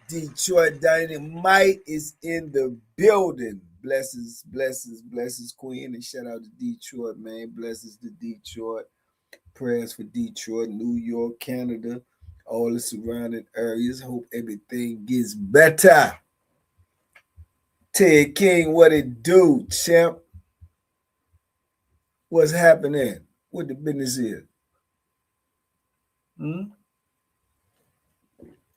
Detroit Dynamite is in the building. Blessings, blessings, blessings, Queen. And shout out to Detroit, man. Blessings to Detroit. Prayers for Detroit, New York, Canada, all the surrounding areas. Hope everything gets better. Ted King, what it do, champ? What's happening? What the business is?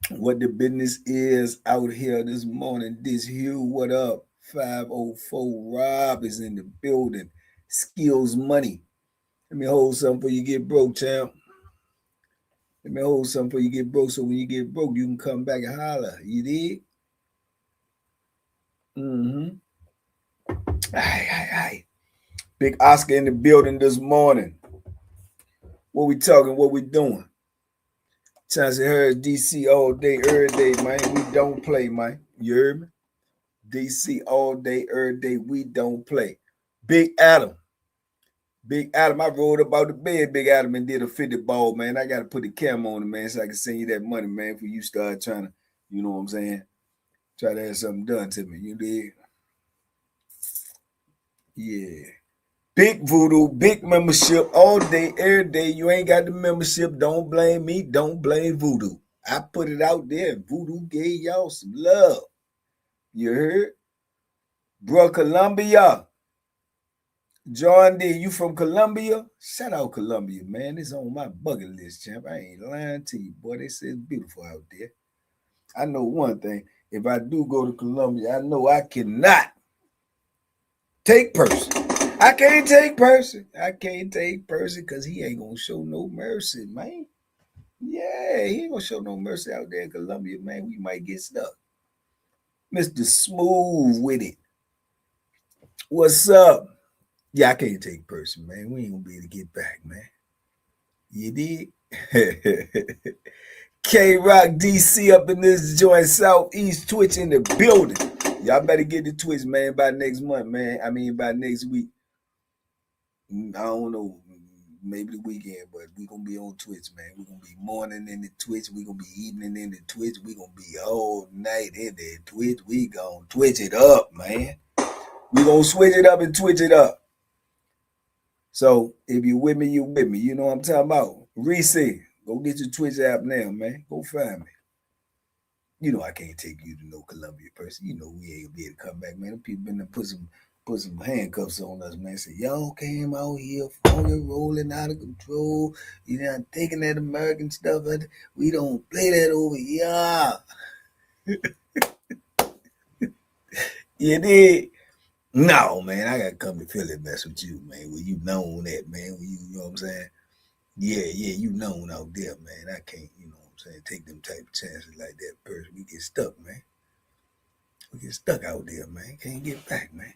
What the business is out here this morning. This Hugh, what up? 504 Rob is in the building. Skills money. Let me hold something for you get broke, champ. Let me hold something for you get broke, so when you get broke, you can come back and holler. You dig? Aye. Big Oscar in the building this morning. What we talking? What we doing? Chauncey Harris, DC all day, every day, man. We don't play, man. You heard me? DC all day, every day. We don't play. Big Adam. I rolled up out the bed, Big Adam, and did a 50 ball, man. I got to put the camera on it, man, so I can send you that money, man, for you start trying to, you know what I'm saying? Try to have something done to me. You dig? Yeah. Big voodoo, big membership all day, every day. You ain't got the membership. Don't blame me. Don't blame voodoo. I put it out there. Voodoo gave y'all some love. You heard? Bro, Columbia. John D, you from Columbia? Shout out Columbia, man. It's on my bucket list, champ. I ain't lying to you, boy. They say it's beautiful out there. I know one thing. If I do go to Columbia, I know I cannot take person. I can't take person because he ain't going to show no mercy, man. Yeah, he ain't going to show no mercy out there in Columbia, man. We might get stuck. Mr. Smooth with it. What's up? Yeah, I can't take person, man. We ain't going to be able to get back, man. You dig? K-Rock DC up in this joint, Southeast Twitch in the building. Y'all better get the Twitch, man, by next month, man. I mean, by next week. I don't know, maybe the weekend, but we're going to be on Twitch, man. We're going to be morning in the Twitch. We're going to be evening in the Twitch. We're going to be all night in the Twitch. We going to Twitch it up, man. We're going to switch it up and Twitch it up. So if you're with me, you're with me. You know what I'm talking about. Reese, go get your Twitch app now, man. Go find me. You know I can't take you to no Columbia person. You know we ain't gonna be able to come back, man. People been to put some handcuffs on us, man. Say, y'all came out here fucking rolling out of control. You know, taking that American stuff. We don't play that over here. You did? No, man. I gotta come to Philly and mess with you, man. Where you known that, man. Where you know what I'm saying? Yeah, you known out there, man. I can't, you know what I'm saying, take them type of chances like that person. We get stuck, man. We get stuck out there, man. Can't get back, man.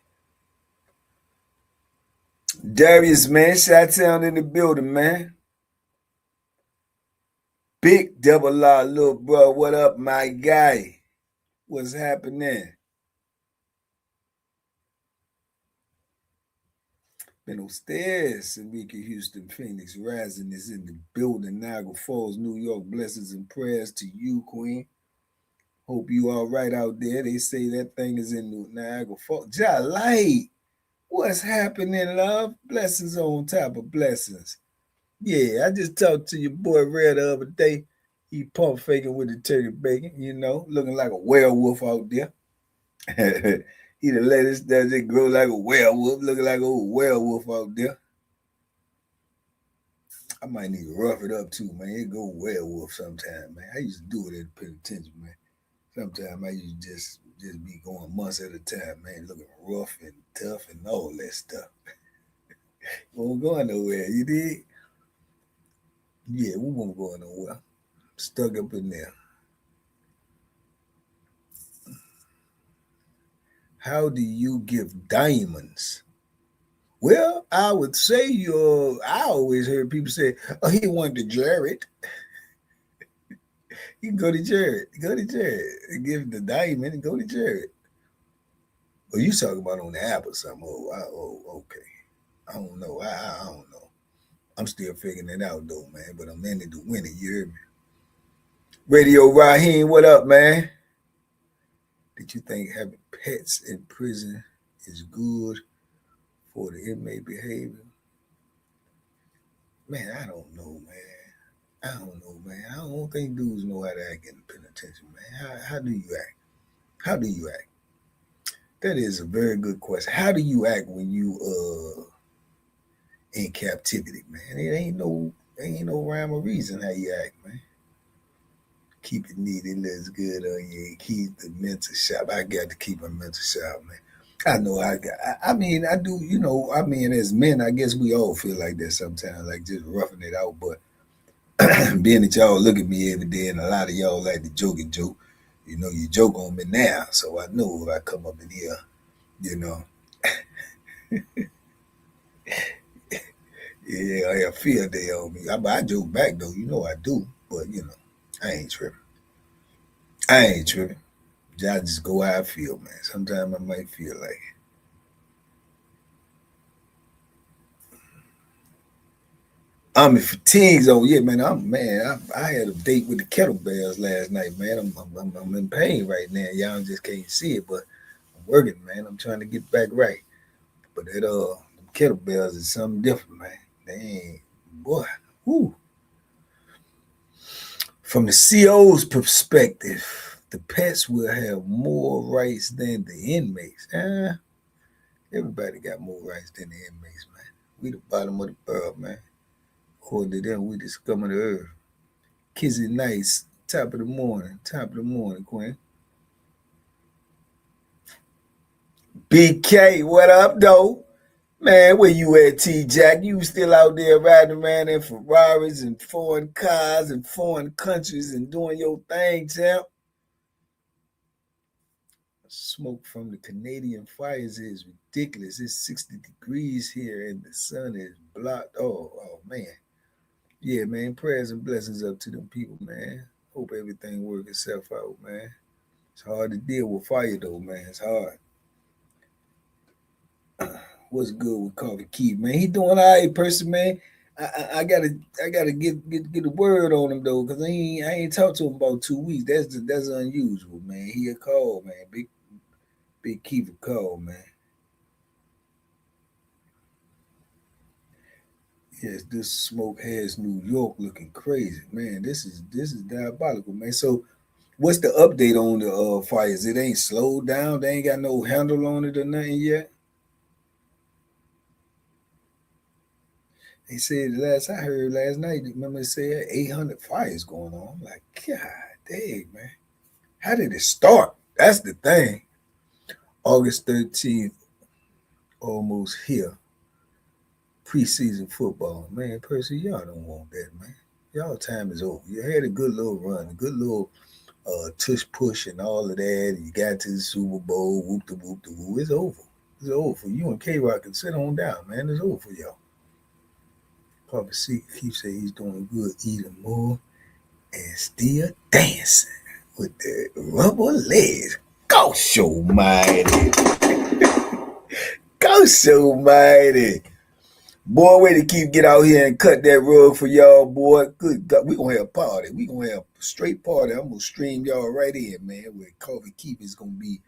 Darius, man. Chi-Town in the building, man. Big double R, little bro. What up, my guy? What's happening? Been upstairs. Enrique Houston, Phoenix Rising is in the building. Niagara Falls, New York. Blessings and prayers to you, Queen. Hope you all right out there. They say that thing is in Niagara Falls. Jalite, what's happening, love? Blessings on top of blessings. Yeah, I just talked to your boy Red the other day. He pump faking with the turkey bacon, you know, looking like a werewolf out there. He the latest does it grow like a werewolf, looking like an old werewolf out there. I might need to rough it up too, man. It go werewolf sometime, man. I used to do it at the penitentiary, man. Sometimes I used to just be going months at a time, man, looking rough and tough and all that stuff. Won't go nowhere, you dig? Yeah, we won't go nowhere. Stuck up in there. How do you give diamonds? Well, I would say I always heard people say, oh, he went to Jared. You can go to Jared. Go to Jared. Give the diamond and go to Jared. Well, you talking about on the app or something. Okay. I don't know. I don't know. I'm still figuring it out, though, man. But I'm in it to win it. You hear me? Radio Raheem, what up, man? Did you think having pets in prison is good for the inmate behavior? Man, I don't know, man. I don't know, man. I don't think dudes know how to act in the penitentiary, man. How do you act? How do you act? That is a very good question. How do you act when you in captivity, man? It ain't no rhyme or reason how you act, man. Keep it neat, it looks good on you. Keep the mental sharp. I got to keep my mental sharp, man. I know I got. I mean, I do. I mean, as men, I guess we all feel like that sometimes, like just roughing it out. But being that y'all look at me every day, and a lot of y'all like to joke and joke. You joke on me now, so I know if I come up in here, you know, yeah, I have field day on me. I joke back though, I do, but I ain't tripping. I ain't tripping. I just go how I feel, man. Sometimes I might feel like it. I'm in fatigues on, yeah, man. I had a date with the kettlebells last night, man. I'm in pain right now. Y'all just can't see it, but I'm working, man. I'm trying to get back right. But kettlebells is something different, man. They ain't, boy. Whoo. From the CO's perspective, the pets will have more rights than the inmates. Everybody got more rights than the inmates, man. We the bottom of the barrel, man. According to them, we the scum of the earth. Kizzy Nice, top of the morning. Top of the morning, Quinn. BK, what up, though? Man, where you at, T-Jack? You still out there riding around in Ferraris and foreign cars and foreign countries and doing your thing, champ? Smoke from the Canadian fires is ridiculous. It's 60 degrees here and the sun is blocked. Oh man. Yeah, man. Prayers and blessings up to them people, man. Hope everything works itself out, man. It's hard to deal with fire though, man. It's hard. What's good with Coffee Keith, man? He doing all right, person, man. I gotta get a word on him though, cause I ain't talked to him about 2 weeks. That's unusual, man. He a call, man. Big Keith a call, man. Yes, this smoke has New York looking crazy, man. This is diabolical, man. So, what's the update on the fires? It ain't slowed down. They ain't got no handle on it or nothing yet. They said last I heard last night. Remember, they said 800 fires going on. I'm like, God dang, man. How did it start? That's the thing. August 13th, almost here. Preseason football, man. Percy, y'all don't want that, man. Y'all time is over. You had a good little run, a good little tush push and all of that. You got to the Super Bowl, whoop the whoop the whoop. It's over. It's over for you and K Rock can sit on down, man. It's over for y'all. Papa C keeps saying he's doing good, eating more, and still dancing with the rubber legs. Go show mighty. Go show mighty. Boy, way to keep get out here and cut that rug for y'all, boy. Good God, we gonna have a party. We gonna have a straight party. I'm gonna stream y'all right in, man. Where Coffee Keep is gonna be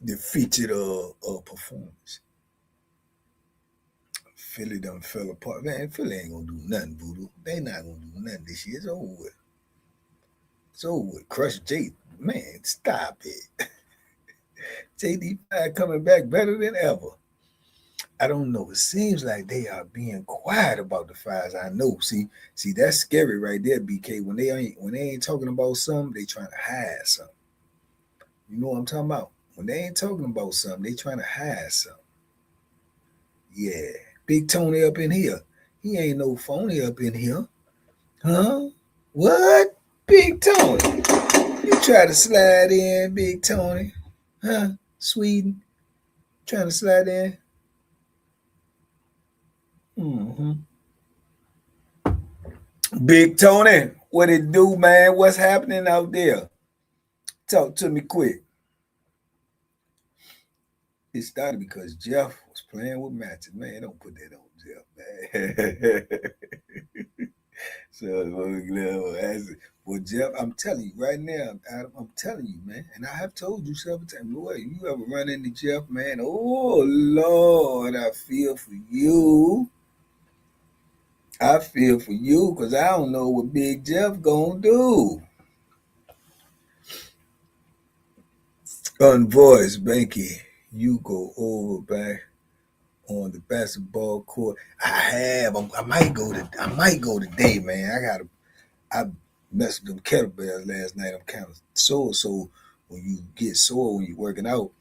the featured performance. Philly done fell apart, man. Philly ain't gonna do nothing, Voodoo. They not gonna do nothing this year. It's over with. It's over with. Crush J, man. Stop it. JD5 coming back better than ever. I don't know. It seems like they are being quiet about the fires. I know. See, that's scary right there, BK. When they ain't talking about something, they trying to hide something. You know what I'm talking about? When they ain't talking about something, they trying to hide something. Yeah. Big Tony up in here. He ain't no phony up in here. Huh? What? Big Tony. You try to slide in, Big Tony. Huh? Sweden. Trying to slide in. Mm-hmm. Big Tony, what it do, man? What's happening out there? Talk to me quick. It started because Jeff was playing with matches. Man, don't put that on Jeff, man. So, well, Jeff, I'm telling you right now, I'm telling you, man, and I have told you several times, boy, you ever run into Jeff, man? Oh Lord, I feel for you. I feel for you because I don't know what Big Jeff gonna do. Unvoiced, Banky, you go over back on the basketball court. I have. I might go to. I might go today, man. I messed with them kettlebells last night. I'm kind of sore. So when you get sore when you're working out,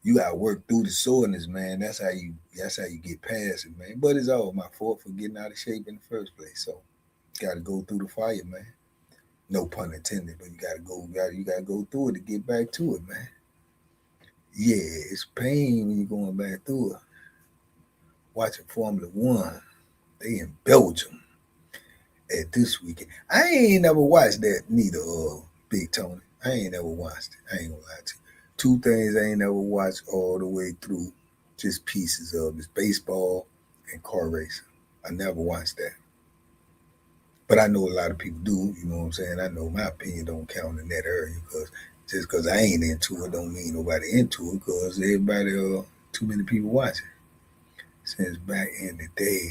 you gotta work through the soreness, man. That's how you. That's how you get past it, man. But it's all my fault for getting out of shape in the first place. So gotta go through the fire, man. No pun intended, but you gotta go. You gotta go through it to get back to it, man. Yeah, it's pain when you're going back through it. Watching Formula One, they in Belgium at this weekend. I ain't never watched that neither, Big Tony. I ain't never watched it. I ain't gonna lie to you. Two things I ain't never watched all the way through, just pieces of is baseball and car racing. I never watched that. But I know a lot of people do, you know what I'm saying? I know my opinion don't count in that area because just because I ain't into it don't mean nobody into it because everybody, too many people watching. Since back in the day,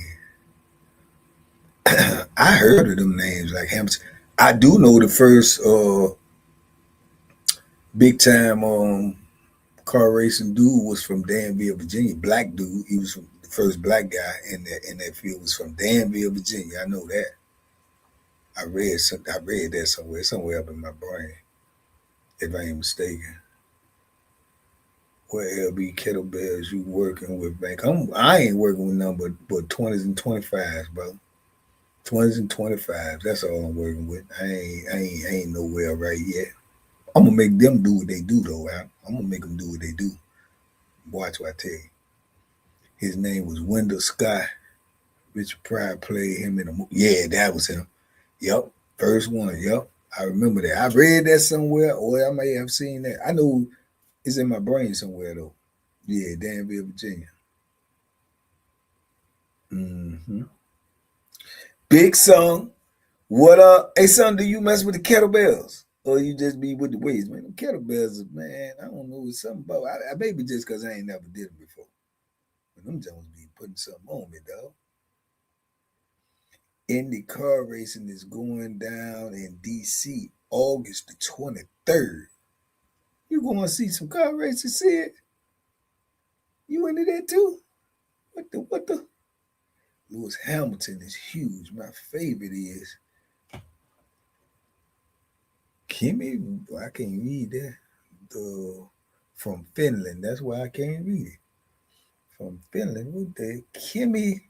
I heard of them names like Hampton. I do know the first big time car racing dude was from Danville, Virginia. Black dude. He was the first black guy in that field was from Danville, Virginia. I know that. I read that somewhere up in my brain, if I ain't mistaken. What LB kettlebells you working with, Bank? I ain't working with none but 20s and 25s, bro. 20s and 25s. That's all I'm working with. I ain't nowhere right yet. I'm gonna make them do what they do though. I'm gonna make them do what they do. Watch what I tell you. His name was Wendell Scott. Richard Pryor played him in a movie. Yeah, that was him. Yep, first one. Yep, I remember that. I read that somewhere, or I may have seen that. I know it's in my brain somewhere though. Yeah, Danville, Virginia. Mm-hmm. Big Son. What hey son, do you mess with the kettlebells? Or you just be with the weights, man? The kettlebells, man, I don't know, it's something about I maybe just because I ain't never did them before. But them Jones be putting something on me, dog. Indy car racing is going down in DC August the 23rd. You gonna see some car racing, see it? You into that too? What the Lewis Hamilton is huge. My favorite is Kimmy. I can't read that. The from Finland. That's why I can't read it. From Finland, what the Kimmy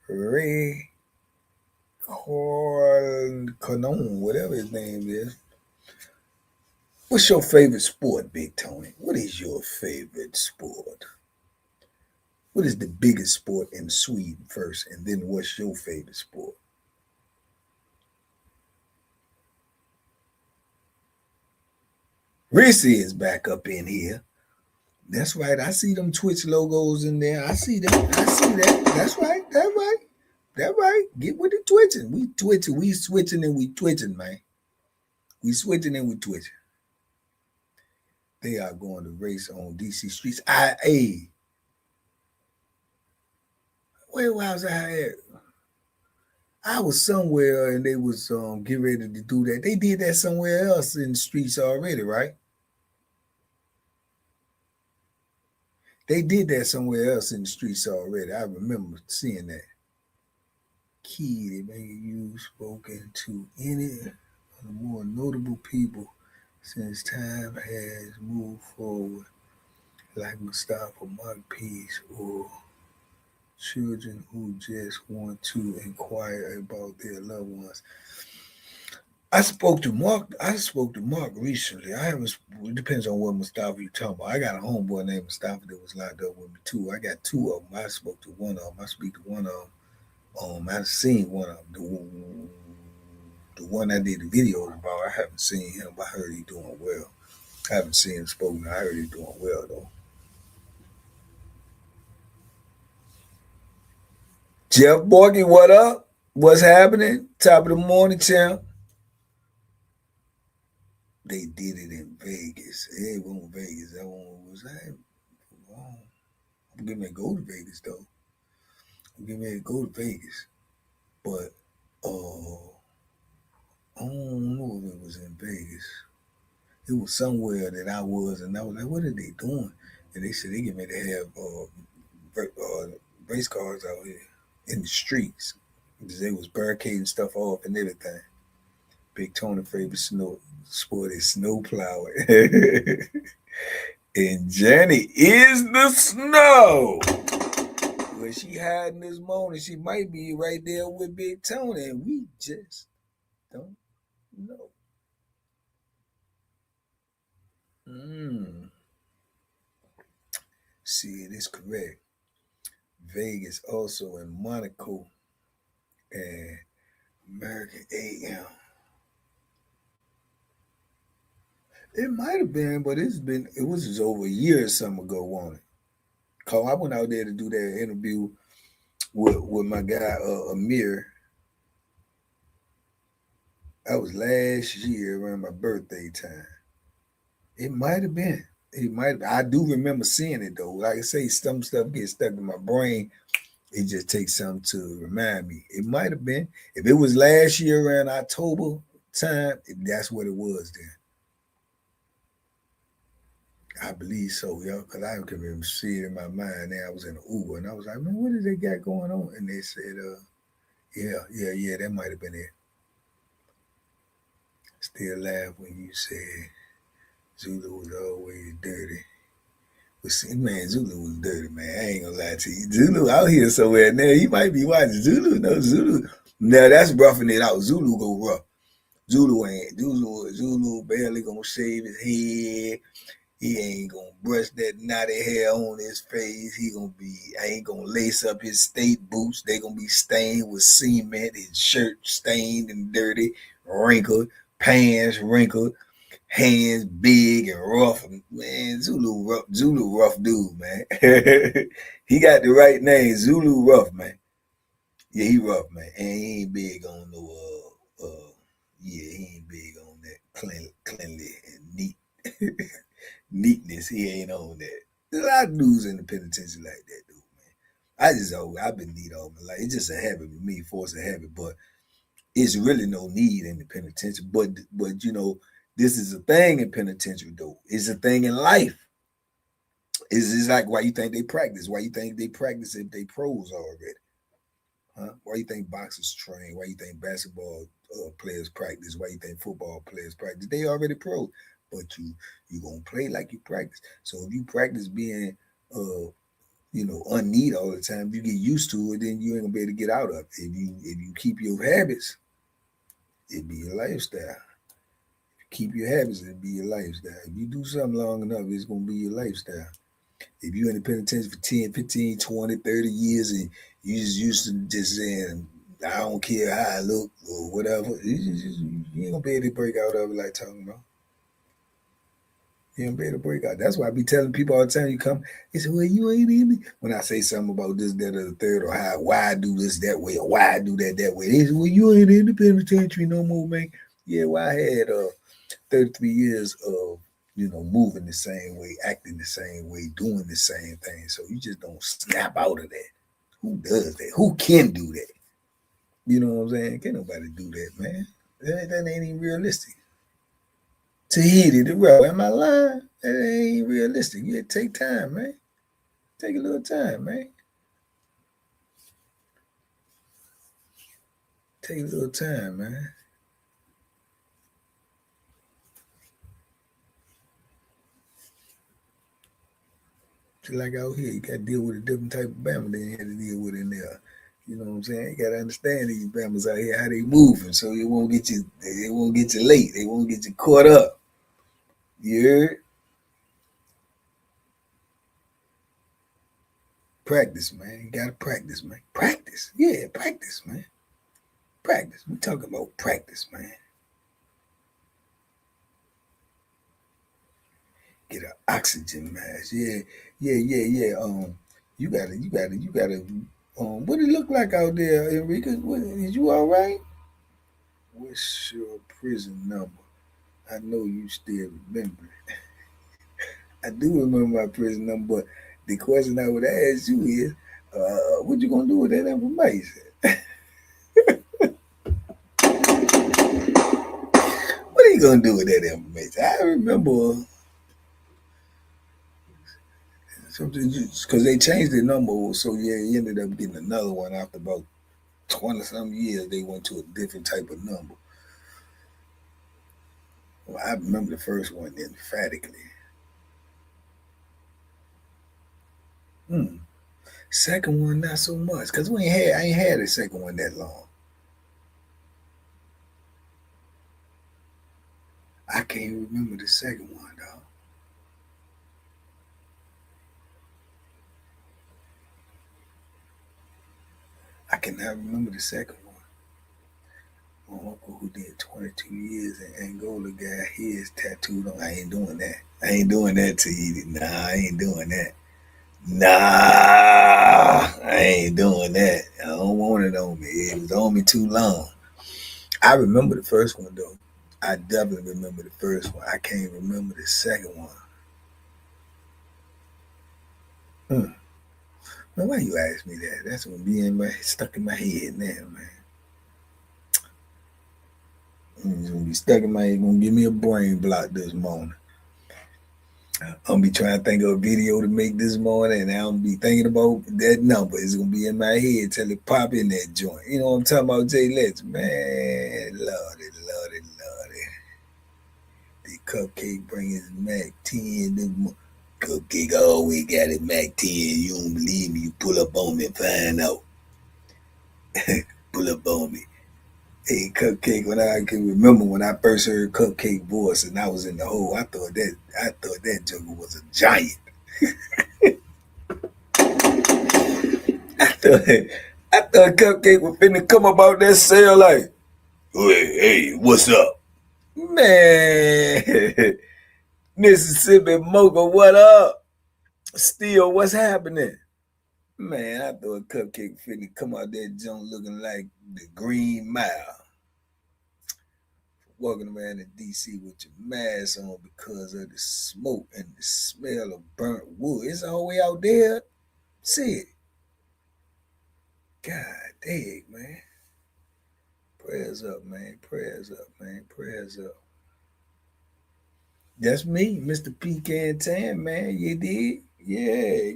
Ray Cornon, whatever his name is. What's your favorite sport, Big Tony? What is your favorite sport? What is the biggest sport in Sweden first, and then what's your favorite sport? Rissy is back up in here. That's right. I see them Twitch logos in there. I see that. I see that. That's right. That's right. That's right. Get with the twitching. We twitching. We switching and we twitching, man. We switching and we twitching. They are going to race on DC streets. Where was I at? I was somewhere and they was getting ready to do that. They did that somewhere else in the streets already, right? They did that somewhere else in the streets already. I remember seeing that. Key, they make you spoken to any of the more notable people since time has moved forward, like Mustafa Makepeace or children who just want to inquire about their loved ones. I spoke to Mark. I spoke to Mark recently. I haven't. It depends on what Mustafa you talking about. I got a homeboy named Mustafa that was locked up with me too. I got two of them. I spoke to one of them. I speak to one of them. I've seen one of them. The one I did the videos about. I haven't seen him, but I heard he's doing well. I haven't seen him spoken. I heard he's doing well though. Jeff Morgan, what up? What's happening? Top of the morning, champ. They did it in Vegas. Hey, we in Vegas. That one was that. Wow. I'm getting ready to go to Vegas though. I'm getting ready to go to Vegas, but I don't know if it was in Vegas. It was somewhere that I was, and I was like, "What are they doing?" And they said they get ready to have race cars out here in the streets because they was barricading stuff off and everything. Big Tony favorite snow sport is snow plowing. And Jenny is the snow. Where she hiding this morning, she might be right there with Big Tony, and we just don't know. See, it is correct. Vegas also in Monaco and American AM. It might have been, but it was just over a year or something ago on it. Cause I went out there to do that interview with my guy Amir. That was last year around my birthday time. It might have been. It might. I do remember seeing it though. Like I say, some stuff gets stuck in my brain. It just takes something to remind me. It might have been. If it was last year around October time, that's what it was then. I believe so, yo, because I can remember seeing it in my mind. Now I was in an Uber and I was like, man, what did they got going on? And they said, yeah, that might have been it. Still laugh when you said Zulu was always dirty. But see, man, Zulu was dirty, man. I ain't gonna lie to you. Zulu out here somewhere now. You might be watching Zulu. No, Zulu. Now that's roughing it out. Zulu go rough. Zulu barely gonna shave his head. He ain't gonna brush that knotty hair on his face. I ain't gonna lace up his state boots. They gonna be stained with cement. His shirt stained and dirty, wrinkled, pants wrinkled, hands big and rough. Man, Zulu rough dude, man. He got the right name, Zulu rough, man. Yeah, he rough, man. And he ain't big on no he ain't big on that cleanly and neat neatness. He ain't on that. There's a lot of dudes in the penitentiary like that, dude, man. I've been neat all my life. It's just a habit with me, force a habit, but it's really no need in the penitentiary. But you know, this is a thing in penitentiary though. It's a thing in life. It's like why you think they practice? Why you think they practice if they pros already? Huh? Why you think boxers train? Why you think basketball players practice? Why you think football players practice? They already pro, but you gonna play like you practice. So if you practice being unneat all the time, you get used to it, then you ain't gonna be able to get out of it. If you keep your habits, it be your lifestyle. Keep your habits, it be your lifestyle. If you do something long enough, it's gonna be your lifestyle. If you're in the penitentiary for 10, 15, 20, 30 years and you just used to just saying, I don't care how I look or whatever, you ain't gonna be able to break out of it like talking about. You ain't gonna be able to break out. That's why I be telling people all the time you come, they say, well, you ain't in it. When I say something about this, that, or the third, or why I do this that way, or why I do that way, they say, well, you ain't in the penitentiary no more, man. Yeah, well, I had 33 years of moving the same way, acting the same way, doing the same thing. So you just don't snap out of that. Who does that? Who can do that? You know what I'm saying? Can't nobody do that, man. That ain't even realistic. To hit it, bro. Am I lying? That ain't realistic. You take time, man. Take a little time, man. Take a little time, man. Just like out here, you got to deal with a different type of Bama than you had to deal with in there. You know what I'm saying? You got to understand these Bamas out here how they moving, so it won't get you. They won't get you late. They won't get you caught up. You heard? Practice, man. You gotta practice, man. Practice, yeah, practice, man. Practice. We talking about practice, man. Get an oxygen mask. Yeah. You gotta What it look like out there, Enrique? Is you all right? What's your prison number? I know you still remember it. I do remember my prison number, but the question I would ask you is, what you gonna do with that information? What are you gonna do with that information? I remember something because they changed the number, so yeah, he ended up getting another one after about 20 some years. They went to a different type of number. Well, I remember the first one emphatically. Hmm. Second one, not so much, cause I ain't had a second one that long. I can't remember the second one though. I cannot remember the second one. My uncle who did 22 years in Angola got his tattooed on. I ain't doing that. I ain't doing that to you. Nah, I ain't doing that. Nah, I ain't doing that. I don't want it on me. It was on me too long. I remember the first one though. I definitely remember the first one. I can't remember the second one. Hmm. Man, why you ask me that? That's gonna be stuck in my head now, man. It's gonna be stuck in my head. Gonna give me a brain block this morning. I'm gonna be trying to think of a video to make this morning, and I'm gonna be thinking about that number. It's gonna be in my head till it pop in that joint. You know what I'm talking about, Jay Letts? Man, lordy, lordy, lordy. The cupcake bring his Mac 10 this morning. Cupcake always got his Mac 10. You don't believe me? You pull up on me and find out. Pull up on me. Hey, Cupcake, when I can remember when I first heard Cupcake voice and I was in the hole, I thought that joker was a giant. I thought Cupcake was finna come up out that cell like, hey, what's up? Man, Mississippi Mocha, what up? Still, what's happening? Man, I thought Cupcake finna come out that junk looking like the Green Mile. Walking around in DC with your mask on because of the smoke and the smell of burnt wood. It's all the way out there. See it. God dang, man. Prayers up, man. Prayers up, man. Prayers up. That's me, Mr. Pecan Tan, man. You did? Yeah.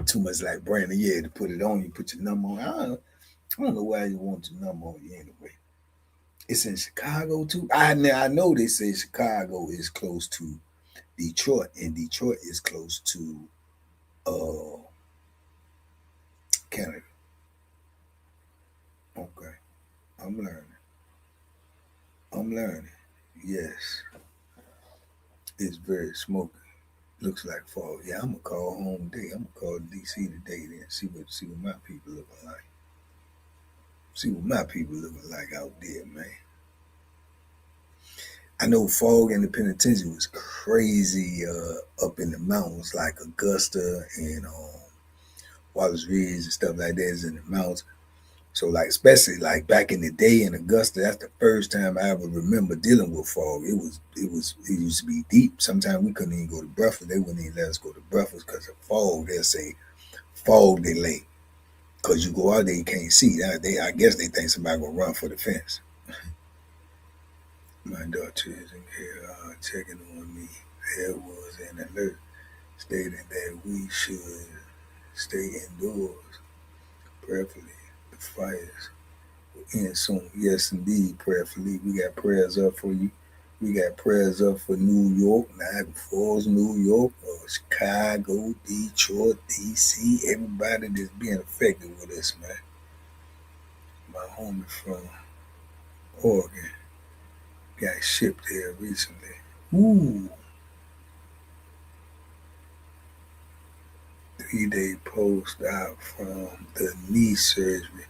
Too much like Brandon, yeah, to put it on you, put your number on. I don't know why you want your number on you anyway. It's in Chicago too. I know they say Chicago is close to Detroit, and Detroit is close to uh Canada. Okay, I'm learning. I'm learning. Yes, it's very smoky. Looks like fall. Yeah, I'm gonna call home today. I'm gonna call DC today then see what my people looking like. See what my people looking like out there, man. I know fog in the penitentiary was crazy up in the mountains like Augusta and Wallace Ridge and stuff like that is in the mountains. So like especially like back in the day in Augusta, that's the first time I ever remember dealing with fog. It used to be deep. Sometimes we couldn't even go to breakfast. They wouldn't even let us go to breakfast because of fog. They'll say fog delay. Cause you go out there, you can't see. I guess they think somebody gonna run for the fence. My daughter is in here checking on me. There was an alert stating that we should stay indoors. Prayerfully, the fires end soon. Yes, indeed, prayerfully. We got prayers up for you. We got prayers up for New York, Niagara Falls, New York, Chicago, Detroit, DC, everybody that's being affected with this, man. My homie from Oregon got shipped there recently. Ooh, 3-day post out from the knee surgery.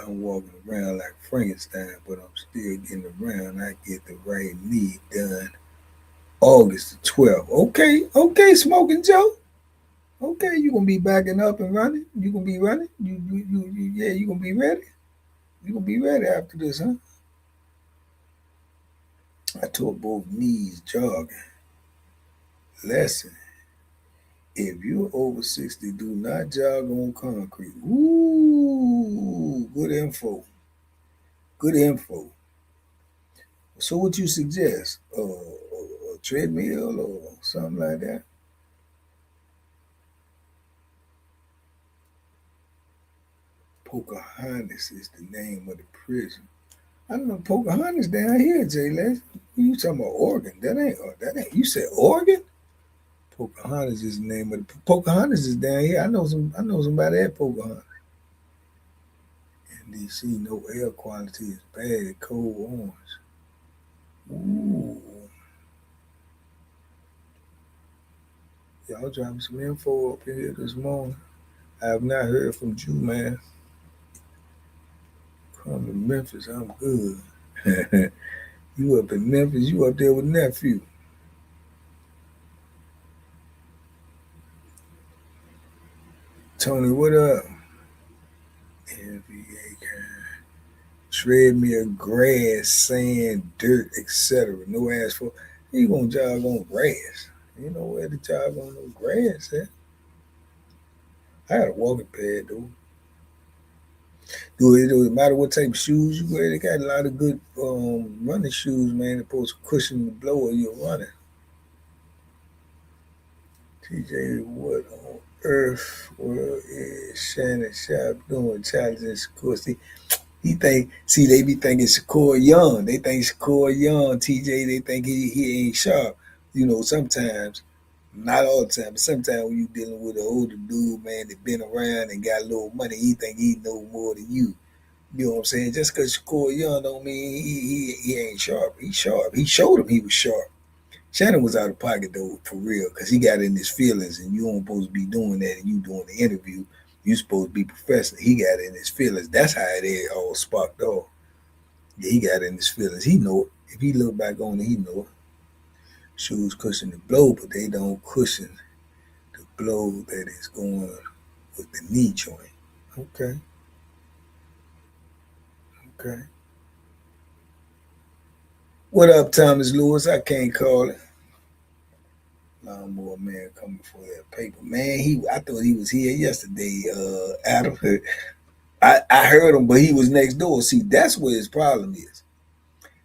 I'm walking around like Frankenstein, but I'm still getting around. I get the right knee done. August the 12th. Okay, Smoking Joe. Okay, you gonna be backing up and running. You gonna be running. Yeah, you gonna be ready. You gonna be ready after this, huh? I tore both knees jogging. Lesson: if you're over 60, do not jog on concrete. Ooh, good info. Good info. So, what you suggest? A treadmill or something like that? Pocahontas is the name of the prison. I don't know Pocahontas down here, Jay Les. You talking about Oregon? That ain't. You said Oregon? Pocahontas is the name of the Pocahontas is down here. I know somebody at Pocahontas. In DC, no air quality is bad. Cold orange. Ooh. Y'all dropping some info up in here this morning. I have not heard from you, man. Come to Memphis, I'm good. You up in Memphis, you up there with nephew. Tony, what up? NBA treadmill, grass, sand, dirt, etc. No asphalt. You gonna jog on grass. You know where to jog on no grass at. I got a walking pad though. It doesn't matter what type of shoes you wear. They got a lot of good running shoes, man. They're supposed to cushion the blow of your running. TJ, what on earth is Shannon Sharp doing? Challenging Shakur. See, they be thinking Shakur Young. They think Shakur Young, TJ, they think he ain't sharp. Sometimes, not all the time, but sometimes when you dealing with an older dude, man, that been around and got a little money, he think he know more than you. You know what I'm saying? Just because Shakur Young don't mean he ain't sharp. He's sharp. He showed him he was sharp. Shannon was out of pocket though, for real, because he got in his feelings, and you don't supposed to be doing that. And you doing the interview, you supposed to be professional. He got in his feelings. That's how it all sparked off. Yeah, he got in his feelings. He know it. If he look back on it, he know it. Shoes cushion the blow, but they don't cushion the blow that is going with the knee joint. Okay, okay. What up, Thomas Lewis? I can't call it. Lawnmower man coming for that paper. Man, I thought he was here yesterday, Adam. I heard him, but he was next door. See, that's what his problem is.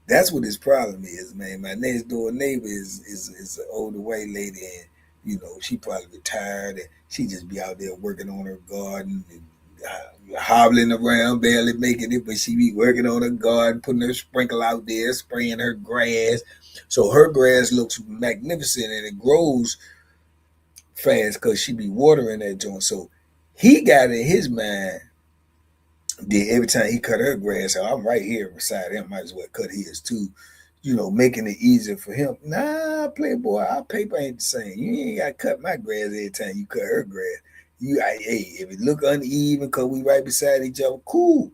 That's what his problem is, man. My next door neighbor is an older white lady, and she probably retired, and she just be out there working on her garden and hobbling around, barely making it, but she be working on her garden, putting her sprinkle out there, spraying her grass. So her grass looks magnificent, and it grows fast because she be watering that joint. So he got in his mind that every time he cut her grass, so I'm right here beside him, might as well cut his too. Making it easier for him. Nah, playboy, our paper ain't the same. You ain't got to cut my grass every time you cut her grass. Hey, if it look uneven because we right beside each other, cool.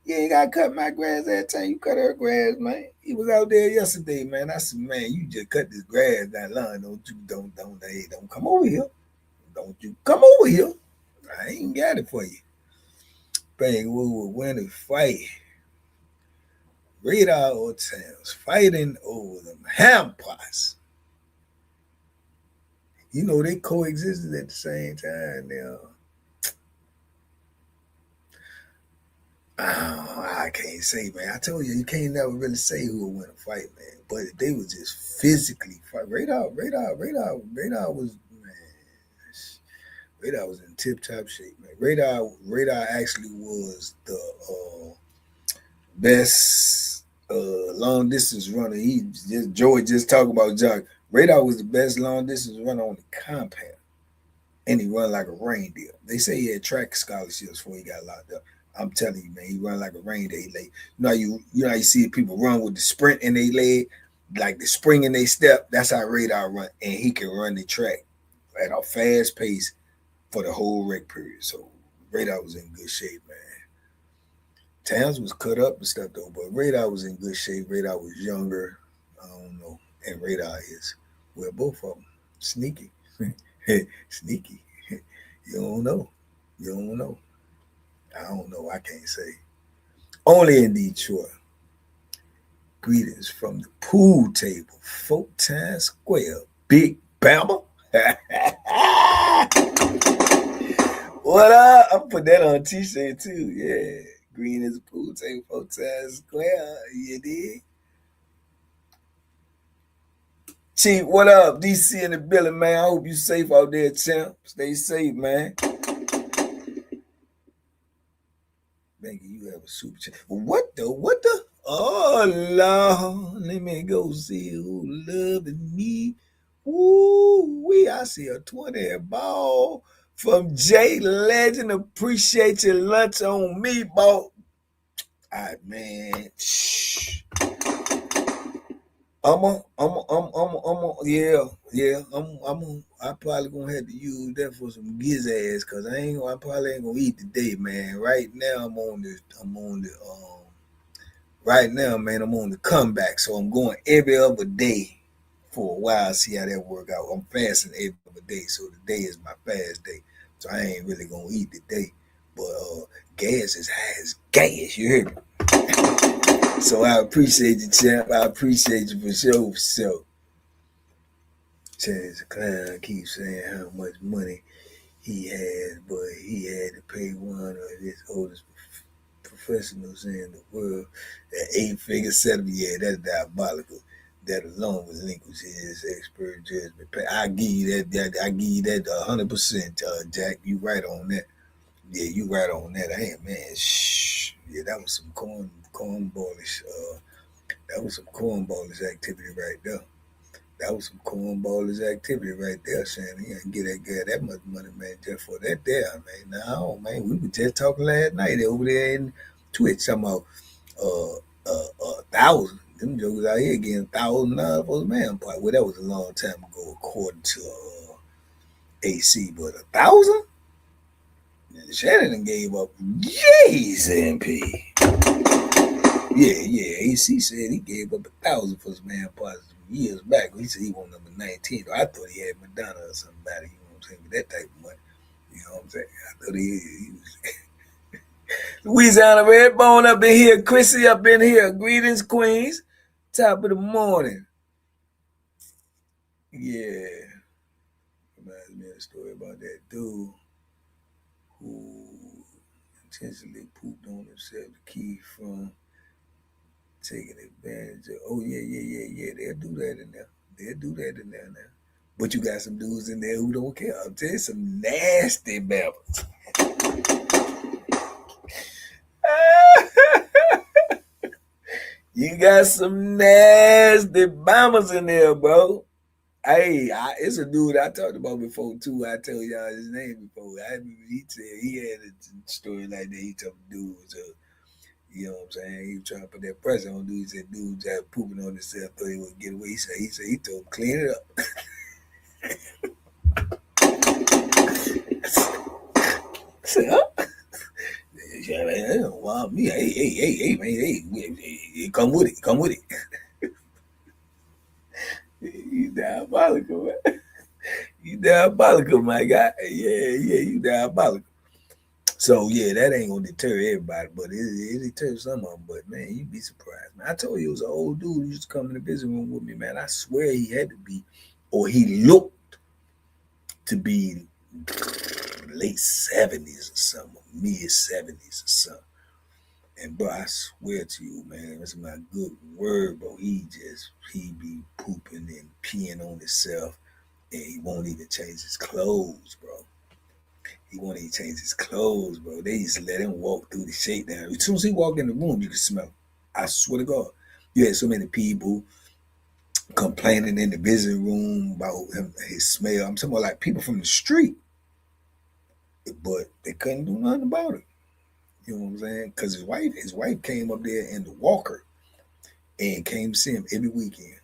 You ain't got to cut my grass every time you cut her grass, man. He was out there yesterday, man. I said, man, you just cut this grass that line. Don't come over here. Don't you come over here. I ain't got it for you. Bang, we will win a fight. Radar old towns fighting over them ham pots. They coexisted at the same time now. Oh, I can't say, man. I told you can't never really say who will win a fight, man. But if they was just physically fight, Radar was, man. Radar was in tip top shape, man. Radar actually was the best long distance runner. Joey just talked about Jock. Radar was the best long distance runner on the compound, and he run like a reindeer. They say he had track scholarships before he got locked up. I'm telling you, man, he run like a reindeer. You see people run with the sprint in their leg, like the spring in their step. That's how Radar run, and he can run the track at a fast pace for the whole rec period. So Radar was in good shape, man. Towns was cut up and stuff though, but Radar was in good shape. Radar was younger. I don't know, and Radar is Well, both of them. Sneaky. Sneaky. You don't know. You don't know. I don't know. I can't say. Only in Detroit. Greetings from the pool table, Folk Times Square, Big Bama. What up? I put that on a t-shirt too. Yeah. Green is a pool table, Folk Times Square. You dig? Chief, what up? DC in the building, man. I hope you safe out there, champ. Stay safe, man. Thank you. You have a super chat. What the? What the? Oh, Lord. Let me go see who loving me. Ooh, I see a 20 ball from Jay Legend. Appreciate your lunch on me, boy. All right, man. Shh. I probably gonna have to use that for some giz ass, cause I probably ain't gonna eat today, man. Right now, right now, man, I'm on the comeback, so I'm going every other day for a while. See how that work out. I'm fasting every other day, so today is my fast day, so I ain't really gonna eat today. But gas is high as gas. You hear me? So I appreciate you, champ. I appreciate you for sure. So, Chance Clown keeps saying how much money he has, but he had to pay one of his oldest professionals in the world at 8-figure settlement. Yeah, that's diabolical. That alone relinquish his expert judgment. I give you that. I give you that 100%, Jack. You right on that. Yeah, you right on that. Hey, man, shh. Yeah, that was some cornballish. That was some cornballish activity right there. That was some cornballish activity right there, Shannon. You ain't get that guy that much money, man, just for that there, man. No, man, we were just talking last night over there in Twitch, talking about 1,000. Them jokers out here getting $1,000 for the man part. Well, that was a long time ago, according to AC, but 1,000? Shannon gave up J's MP. Yeah. AC said he gave up 1,000 for his man parts years back. He said he won number 19. I thought he had Madonna or somebody, you know what I'm saying, with that type of money. You know what I'm saying? I thought he was Louisiana Redbone up in here, Chrissy up in here. Greetings, Queens. Top of the morning. Yeah. Reminds me of a story about that dude who intentionally pooped on himself to keep from taking advantage of. Oh, yeah. They'll do that in there. Now. But you got some dudes in there who don't care. I'm telling you, some nasty babbles. You got some nasty bombers in there, bro. Hey, it's a dude I talked about before too. I told y'all his name before. He said he had a story like that. He told dudes, you know what I'm saying? He was trying to put that pressure on dudes. He said dudes that pooping on himself thought he would get away. He said he told him clean it up. I said, huh? Wow, me, hey, man, hey, come with it. You diabolical, man. You diabolical, my guy. Yeah, you diabolical. So yeah, that ain't gonna deter everybody, but it deters some of them. But man, you'd be surprised, man. I told you it was an old dude who used to come in the visiting room with me, man. I swear he had to be, or he looked to be late 70s or something, mid 70s or something. And bro, I swear to you, man, that's my good word, bro. He be pooping and peeing on himself, and he won't even change his clothes, bro. He won't even change his clothes, bro. They used to let him walk through the shakedown. As soon as he walked in the room, you could smell it. I swear to God. You had so many people complaining in the visiting room about him, his smell. I'm talking about like people from the street, but they couldn't do nothing about it. You know what I'm saying? Because his wife came up there in the walker and came to see him every weekend.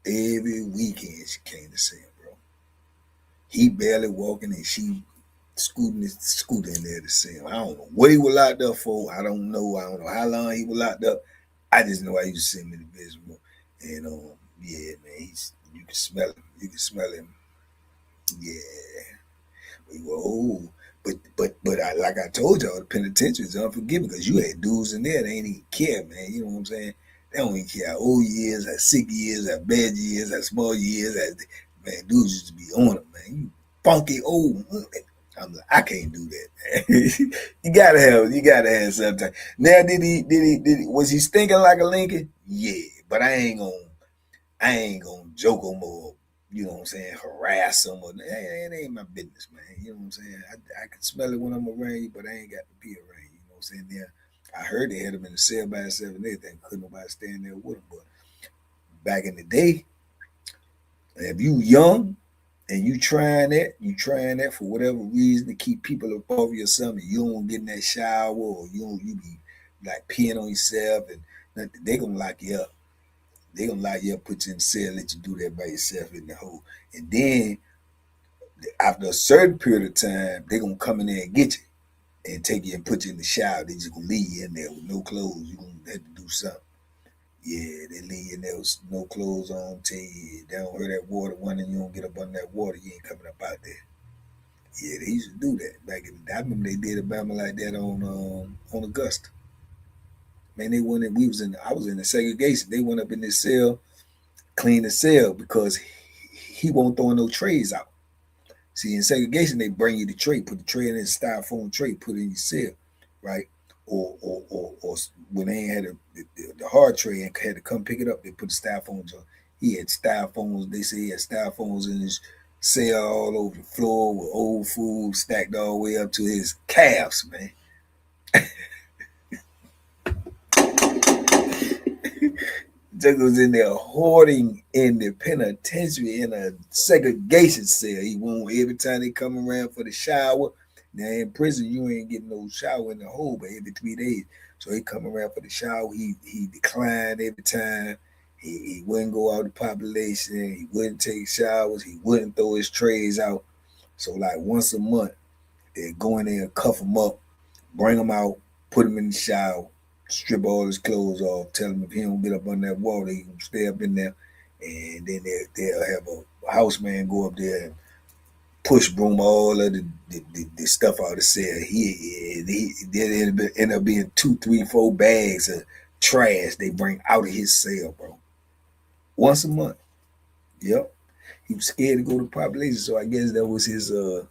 Every weekend she came to see him, bro. He barely walking and she scooting in there to see him. I don't know what he was locked up for. I don't know how long he was locked up. I just know I used to see him in the business room. And yeah, man, You can smell him. You can smell him. Yeah. We were old. But like I told y'all, the penitentiary is unforgiving because you had dudes in there that ain't even care, man. You know what I'm saying? They don't even care how old you is, how sick you is, how bad you is, how small you is. Man, dudes used to be on it, man. You funky old. I'm like, I can't do that. You gotta have something. Now, was he stinking like a Lincoln? Yeah, but I ain't gonna joke him or, you know what I'm saying, harass him or it ain't my business, man. You know what I'm saying? I can smell it when I'm around you, but I ain't got to be around you. You know what I'm saying? There, I heard they had him in the cell by himself and everything. Couldn't nobody stand there with him. But back in the day, if you young and you trying that for whatever reason to keep people above you or something, you don't get in that shower or you be like peeing on yourself and nothing, they gonna lock you up. They gonna lock you up, put you in the cell, let you do that by yourself in the hole. And then after a certain period of time, they gonna come in there and get you and take you and put you in the shower. They just gonna leave you in there with no clothes. You gonna have to do something. Yeah, they leave you in there with no clothes on. Tell you they don't hear that water running. You don't get up under that water. You ain't coming up out there. Yeah, they used to do that back in the day. I remember they did a Bama like that on Augusta. Man, they went in. I was in the segregation. They went up in this cell, clean the cell because he won't throw no trays out. See, in segregation, they bring you the tray, put the tray in a styrofoam tray, put it in your cell, right? Or when they had the hard tray and had to come pick it up, they put the styrofoams on. He had styrofoams. They say he had styrofoams in his cell all over the floor with old food stacked all the way up to his calves, man. Jugga was in there hoarding in the penitentiary in a segregation cell. He won't every time they come around for the shower. Now in prison, you ain't getting no shower in the hole, but every 3 days. So he come around for the shower. He declined every time. He wouldn't go out the population. He wouldn't take showers. He wouldn't throw his trays out. So like once a month, they'd go in there and cuff him up, bring him out, put him in the shower, strip all his clothes off, tell him if he don't get up on that water, he can stay up in there. And then they'll have a houseman go up there and push broom all of the stuff out of the cell. There end up being 2, 3, 4 bags of trash they bring out of his cell, bro. Once a month. Yep. He was scared to go to population, so I guess that was his you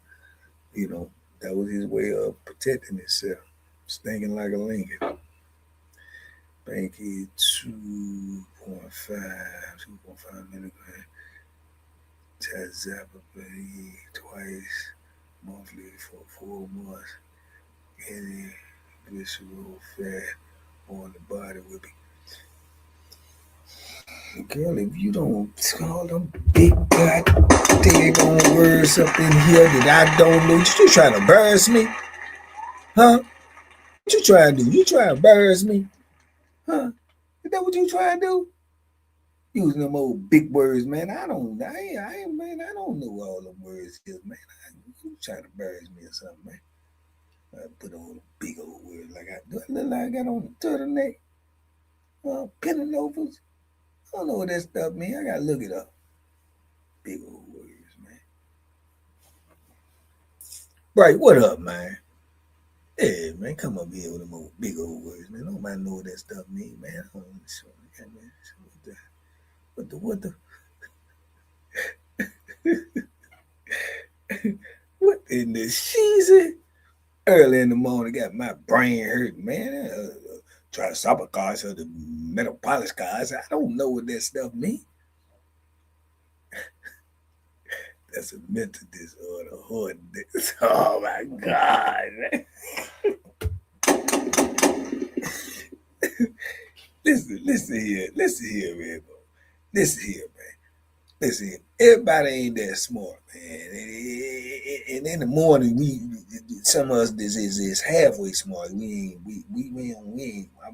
know, that was his way of protecting himself. Stinking like a Lincoln. Banky 2.5 milligram. Tazapapay twice monthly for 4 months. Any visceral fat on the body will be. Girl, if you don't call them big goddamn words up in here that I don't know, you trying to embarrass me? Huh? What you trying to do? You trying to embarrass me? Huh? Is that what you trying to do? Using them old big words, man. I ain't, man. I don't know all the words here, man. You trying to embarrass me or something, man? I put all the big old words like I do. I look like I got on a turtleneck, pinning. I don't know what that stuff mean. I gotta look it up. Big old words, man. Right, what up, man? Yeah, man, come up here with them old big old words, man. Nobody know what that stuff mean, man. I don't know what the what in the season? Early in the morning, got my brain hurt, man. Try to sabotage the metal polish guys. I don't know what that stuff mean. That's a mental disorder. Oh my God, man. Listen here, man. Listen here, man. Listen, everybody ain't that smart, man. And in the morning, some of us is halfway smart. My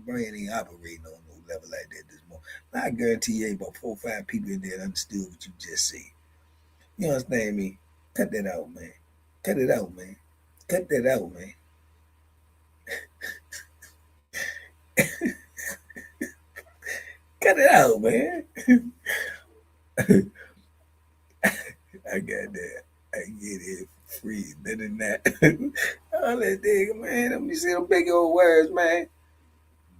brain ain't operating on no level like that this morning. I guarantee you, ain't about 4 or 5 people in there that understood what you just said. You understand me? Cut that out, man. Cut it out, man. Cut that out, man. Cut it out, man. I got that. I get it free. Better than that. All that nigga, man. Let me see them big old words, man.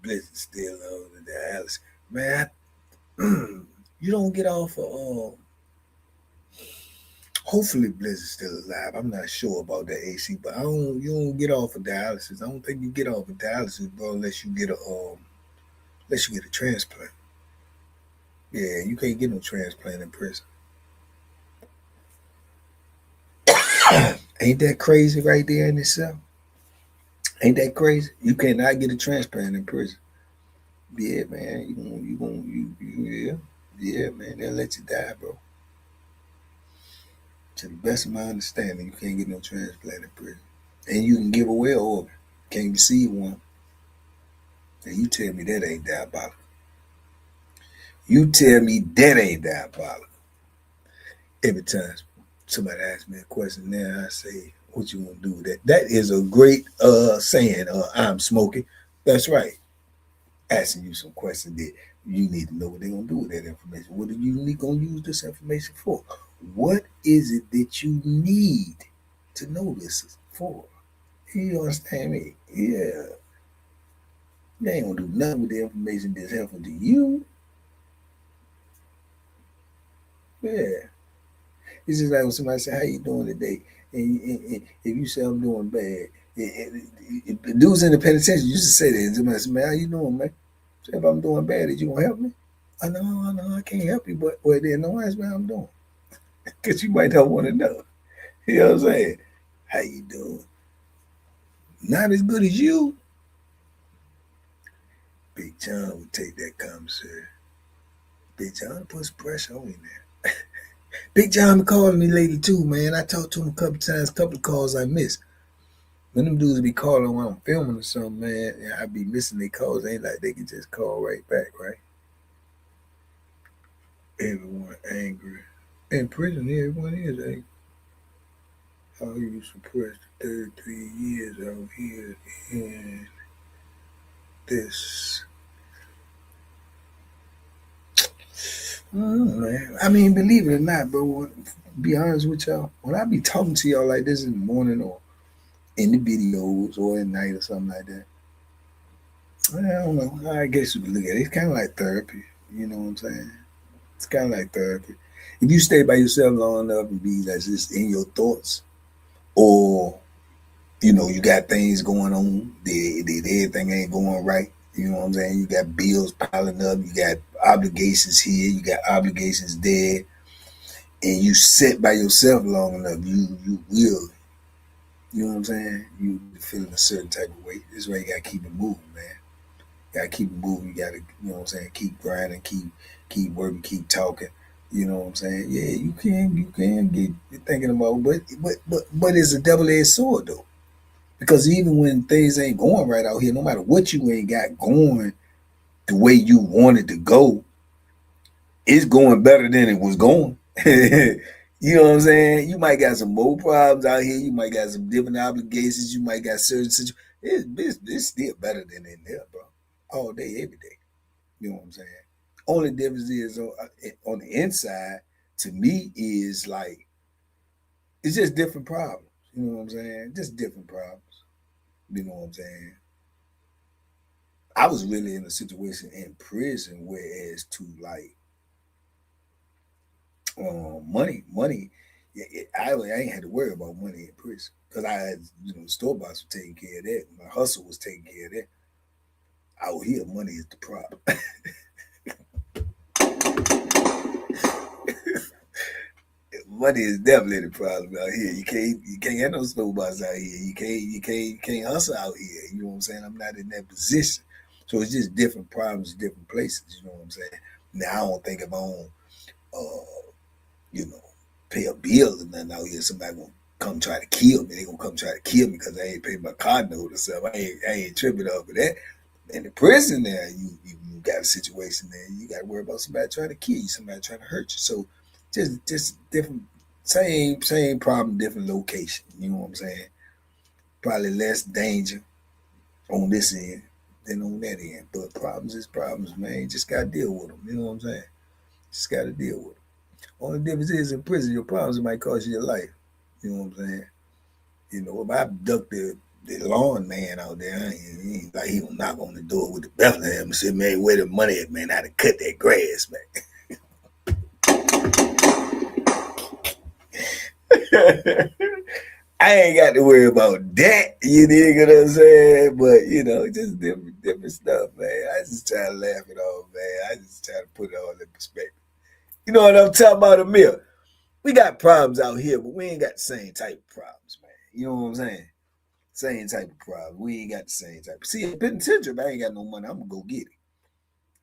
Blizzard still on the Dallas. Man, you don't get off of hopefully Blizzard's still alive. I'm not sure about that AC, but I don't you don't get off of dialysis. I don't think you get off of dialysis, bro, unless you get a transplant. Yeah, you can't get no transplant in prison. Ain't that crazy right there in itself? Ain't that crazy? You cannot get a transplant in prison. Yeah, man. Yeah, man. They'll let you die, bro. To the best of my understanding, you can't get no transplant in prison. And you can give away an organ. Can't receive one. And you tell me that ain't diabolical. You tell me that ain't diabolical. Every time somebody asks me a question now, I say, what you want to do with that? That is a great saying, I'm smoking. That's right. Asking you some questions that you need to know what they're going to do with that information. What are you going to use this information for? What is it that you need to know this for? You understand me? Yeah. You ain't going to do nothing with the information that's helpful to you. Yeah. It's just like when somebody say, how you doing today? And if you say I'm doing bad, the dudes in the penitentiary used to say that. And somebody say, man, how you doing, man? So if I'm doing bad, is you going to help me? I know, I can't help you, but well, then no, ask me how I'm doing. Because you might not want to know. You know what I'm saying? How you doing? Not as good as you. Big John would take that commissary. Big John puts pressure on him there. Big John been calling me lately too, man. I talked to him a couple times, couple of calls I missed. When them dudes be calling while I'm filming or something, man, I be missing their calls. Ain't like they can just call right back, right? Everyone angry. In prison, everyone is angry. How you suppressed 33 years out here in this. Man. I mean, believe it or not, bro, be honest with y'all, when I be talking to y'all like this in the morning or in the videos or at night or something like that, I don't know. I guess you could look at it. It's kind of like therapy. You know what I'm saying? It's kind of like therapy. If you stay by yourself long enough and be like just in your thoughts, or you got things going on, that everything ain't going right. You know what I'm saying? You got bills piling up, you got obligations here, you got obligations there, and you sit by yourself long enough, you will. You know what I'm saying? You feeling a certain type of way. This is why you gotta keep it moving, man. You gotta keep it moving. You gotta, what I'm saying, keep grinding, keep working, keep talking. You know what I'm saying? Yeah, you can get thinking about, but it's a double edged sword though. Because even when things ain't going right out here, no matter what you ain't got going the way you wanted to go, it's going better than it was going. You know what I'm saying? You might got some more problems out here. You might got some different obligations. You might got certain situations. It's still better than in there, bro. All day, every day. You know what I'm saying? Only difference is on the inside, to me, is like, it's just different problems. You know what I'm saying? Just different problems. You know what I'm saying? I was really in a situation in prison, whereas to like money. I ain't had to worry about money in prison because I had, store boss was taking care of that. My hustle was taking care of that. Out here, money is the problem. Money is definitely the problem out here. You can't have no store boss out here. You can't hustle out here. You know what I'm saying? I'm not in that position. So it's just different problems, different places. You know what I'm saying? Now I don't think if I don't you know, pay a bill or nothing out here, somebody gonna come try to kill me. They gonna come try to kill me because I ain't paid my car note or something. I ain't tripping off of that. In the prison there, you got a situation there. You got to worry about somebody trying to kill you, somebody trying to hurt you. So just different, same problem, different location. You know what I'm saying? Probably less danger on this end than on that end. But problems is problems, man. You just got to deal with them. You know what I'm saying? Just got to deal with them. Only difference is in prison, your problems might cost you your life. You know what I'm saying? You know, if I abduct the lawn man out there, he ain't like he gonna knock on the door with the Bethlehem and say, man, where the money at, man? How to cut that grass, man. I ain't got to worry about that. You dig what I'm saying? But you know, just different stuff, man. I just try to laugh it off, man. I just try to put it all in perspective. You know what I'm talking about, Amir? We got problems out here, but we ain't got the same type of problems, man. You know what I'm saying? Same type of problem. We ain't got the same type. See, in penitentiary, I ain't got no money. I'm gonna go get it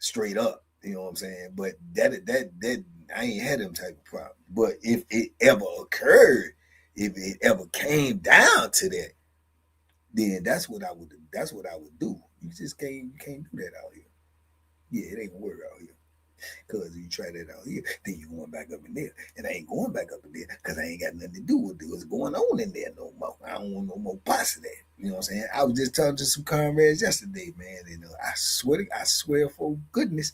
straight up. You know what I'm saying? But that I ain't had them type of problems. But if it ever occurred, if it ever came down to that, then that's what I would do. That's what I would do. You can't do that out here. Yeah, it ain't gonna work out here. Cause if you try that out here, then you going back up in there. And I ain't going back up in there because I ain't got nothing to do with what's going on in there no more. I don't want no more parts of that. You know what I'm saying? I was just talking to some comrades yesterday, man. And I swear for goodness,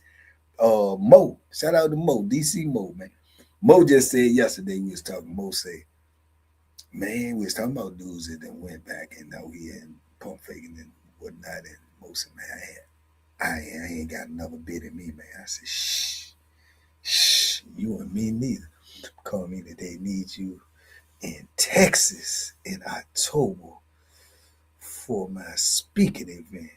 Mo, shout out to Mo, DC Mo, man. Mo just said yesterday we was talking. Mo said, man, we was talking about dudes that then went back and now we in pump faking and whatnot. And Mo said, man, I ain't got another bit in me, man. I said, shh, you and me neither. Call me that they need you in Texas in October for my speaking event.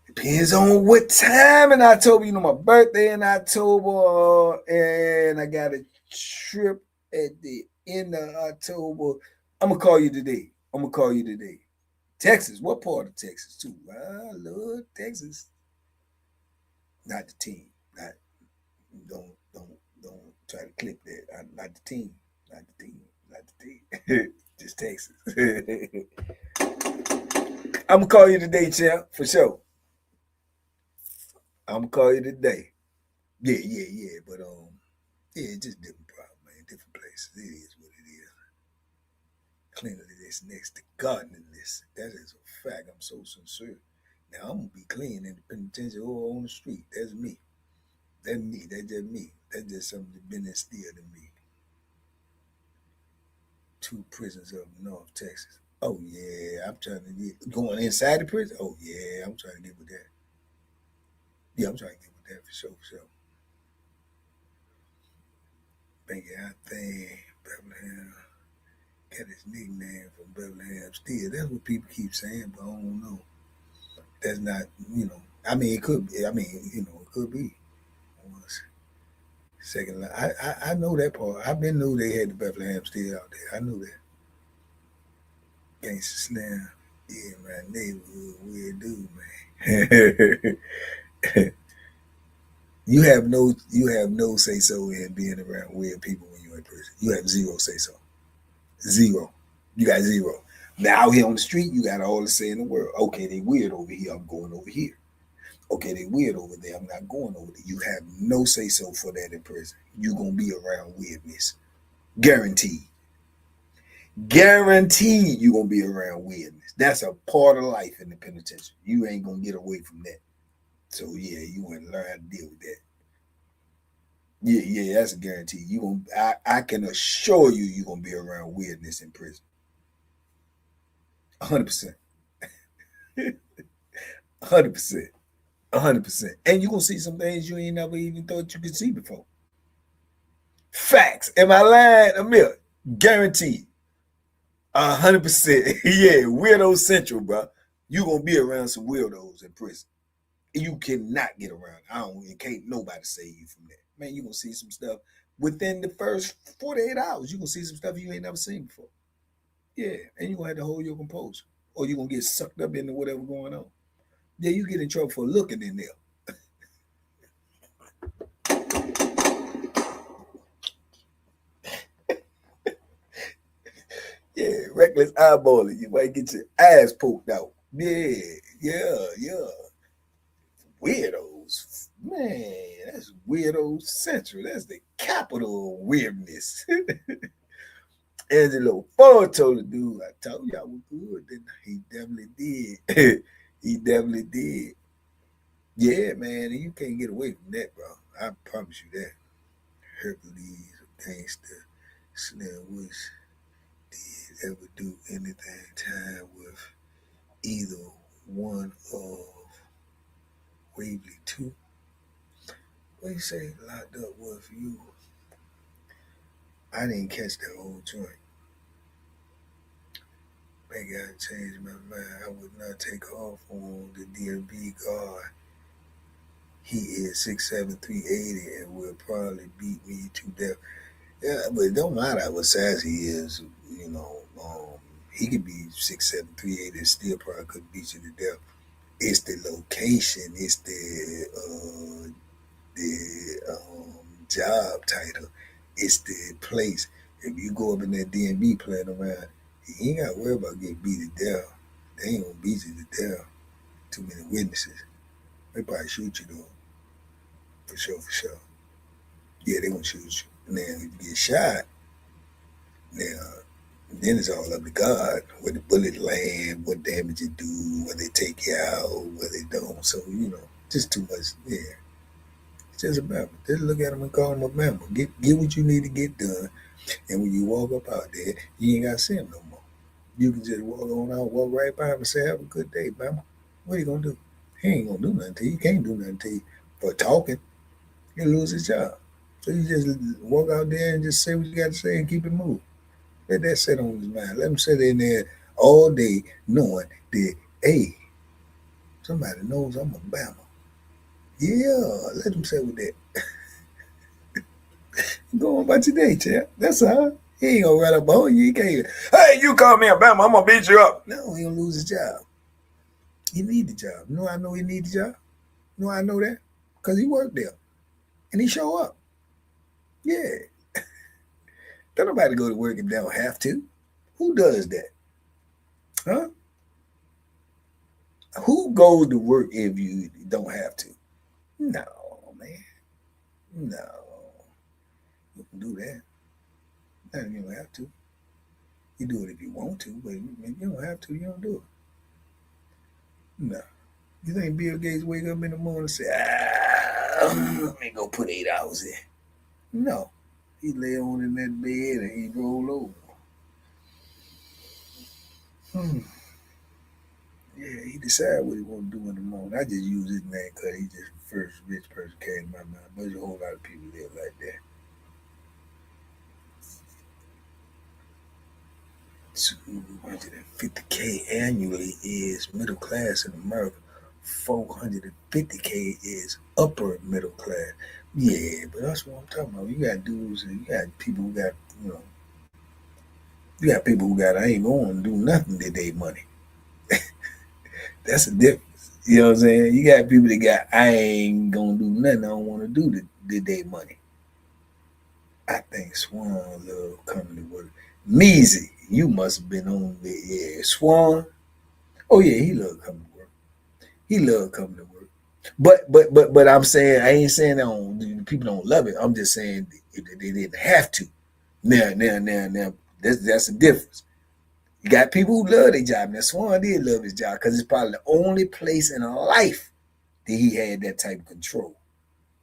Depends on what time in October. You know, my birthday in October, and I got a trip at the end of October. I'm gonna call you today. Texas, what part of Texas too? I love Texas. Not the team. Don't try to clip that. Not the team. Just Texas. I'm gonna call you today, champ, for sure. I'm gonna call you today. Yeah. But yeah, just different problem, man. Different places. It is what it is. Cleanliness next to godliness. That is a fact. I'm so sincere. Now I'm gonna be clean in the penitentiary or on the street. That's me. That's me. That's just me. That's just something that's been instilled in me. 2 prisons up North Texas. Oh yeah, I'm trying to get going inside the prison. Oh yeah, I'm trying to get with that. Yeah, I'm trying to get with that for sure. I think Bethlehem got his nickname from Bethlehem Steel. That's what people keep saying, but I don't know. That's not, I mean, it could be. It could be. Second line. I know that part. I've been knew they had the Bethlehem Steel out there. I knew that. Gangsta Slam. Yeah, my neighborhood, weird dude, man. you have no say so in being around weird people when you're in prison. You have zero say so. Zero. You got zero. Now out here on the street, you got all the say in the world. Okay, they weird over here. I'm going over here. Okay, they weird over there. I'm not going over there. You have no say so for that in prison. You're gonna be around weirdness. Guaranteed. Guaranteed you're gonna be around weirdness. That's a part of life in the penitentiary. You ain't gonna get away from that. So yeah, you want to learn how to deal with that. Yeah, that's a guarantee. I can assure you're gonna be around weirdness in prison. 100%. 100%. 100%. And you're gonna see some things you ain't never even thought you could see before. Facts. Am I lying, Amir? Guaranteed. 100%. Yeah, weirdo central, bro. You gonna be around some weirdos in prison. You cannot get around. Can't nobody save you from that. Man, you gonna see some stuff within the first 48 hours. You gonna see some stuff you ain't never seen before. Yeah, and you gonna have to hold your composure, or you gonna get sucked up into whatever going on. Yeah, you get in trouble for looking in there. Yeah, reckless eyeballing. You might get your eyes poked out. Yeah. Weirdos. Man, that's weirdo central. That's the capital of weirdness. Angelo Ford told the dude, I told you I was good. Then he definitely did. He definitely did. Yeah, man, and you can't get away from that, bro. I promise you that. Hercules, Gangster, Slim Wish did ever do anything time with either one of Waverly 2. What you say locked up with you? I didn't catch that whole joint. Maybe I changed my mind. I would not take off on the DMV guard. He is 6'7", 380 and will probably beat me to death. Yeah, but it don't matter what size he is. You know, he could be 6'7", 380 and still probably could beat you to death. It's the location. It's the job title. It's the place. If you go up in that DMV playing around, you ain't got to worry about getting beat to death. They ain't gonna beat you to death. Too many witnesses. They probably shoot you though. For sure, for sure. Yeah, they gonna shoot you. Now, if you get shot, now then it's all up to God. Where the bullet land, what damage it do, where they take you out, where they don't. So, just too much. Yeah. It's just a Bama. Just look at them and call them a Bama. Get what you need to get done. And when you walk up out there, you ain't got to see him no more. You can just walk on out, walk right by him and say, have a good day, Bama. What are you going to do? He ain't going to do nothing to you. He can't do nothing to you. For talking, he'll lose his job. So you just walk out there and just say what you got to say and keep it moving. Let that sit on his mind. Let him sit in there all day knowing that, hey, somebody knows I'm a Bama. Yeah, let him sit with that. Go on about your day, champ. That's all. He ain't gonna run up on you. He can't. Hey, you call me a Bama, I'm gonna beat you up. No, he gonna lose his job. He need the job. You know I know he need the job? You know I know that? Because he worked there. And he show up. Yeah. Don't nobody go to work if they don't have to. Who does that? Huh? Who goes to work if you don't have to? No, man. No. You can do that. No, you don't have to. You do it if you want to, but if you don't have to, you don't do it. No. You think Bill Gates wake up in the morning and say, let me go put 8 hours in? No. He lay on in that bed and he roll over. Yeah, he decide what he want to do in the morning. I just use his name because he just the first rich person came to my mind. But there's a whole lot of people live like that. 250K annually is middle class in America. 450K is upper middle class. Yeah, but that's what I'm talking about. You got dudes and you got people who got, you got people who got, I ain't going to do nothing to their money. That's a difference. You know what I'm saying? You got people that got, I ain't going to do nothing I don't want to do to their money. I think Swan love coming to work. Measy, you must have been on there. Yeah, Swan. Oh yeah, he love coming to work. He love coming to work. But I'm saying I ain't saying people don't love it. I'm just saying they didn't have to. Now. That's the difference. You got people who love their job. Now Swan did love his job because it's probably the only place in life that he had that type of control.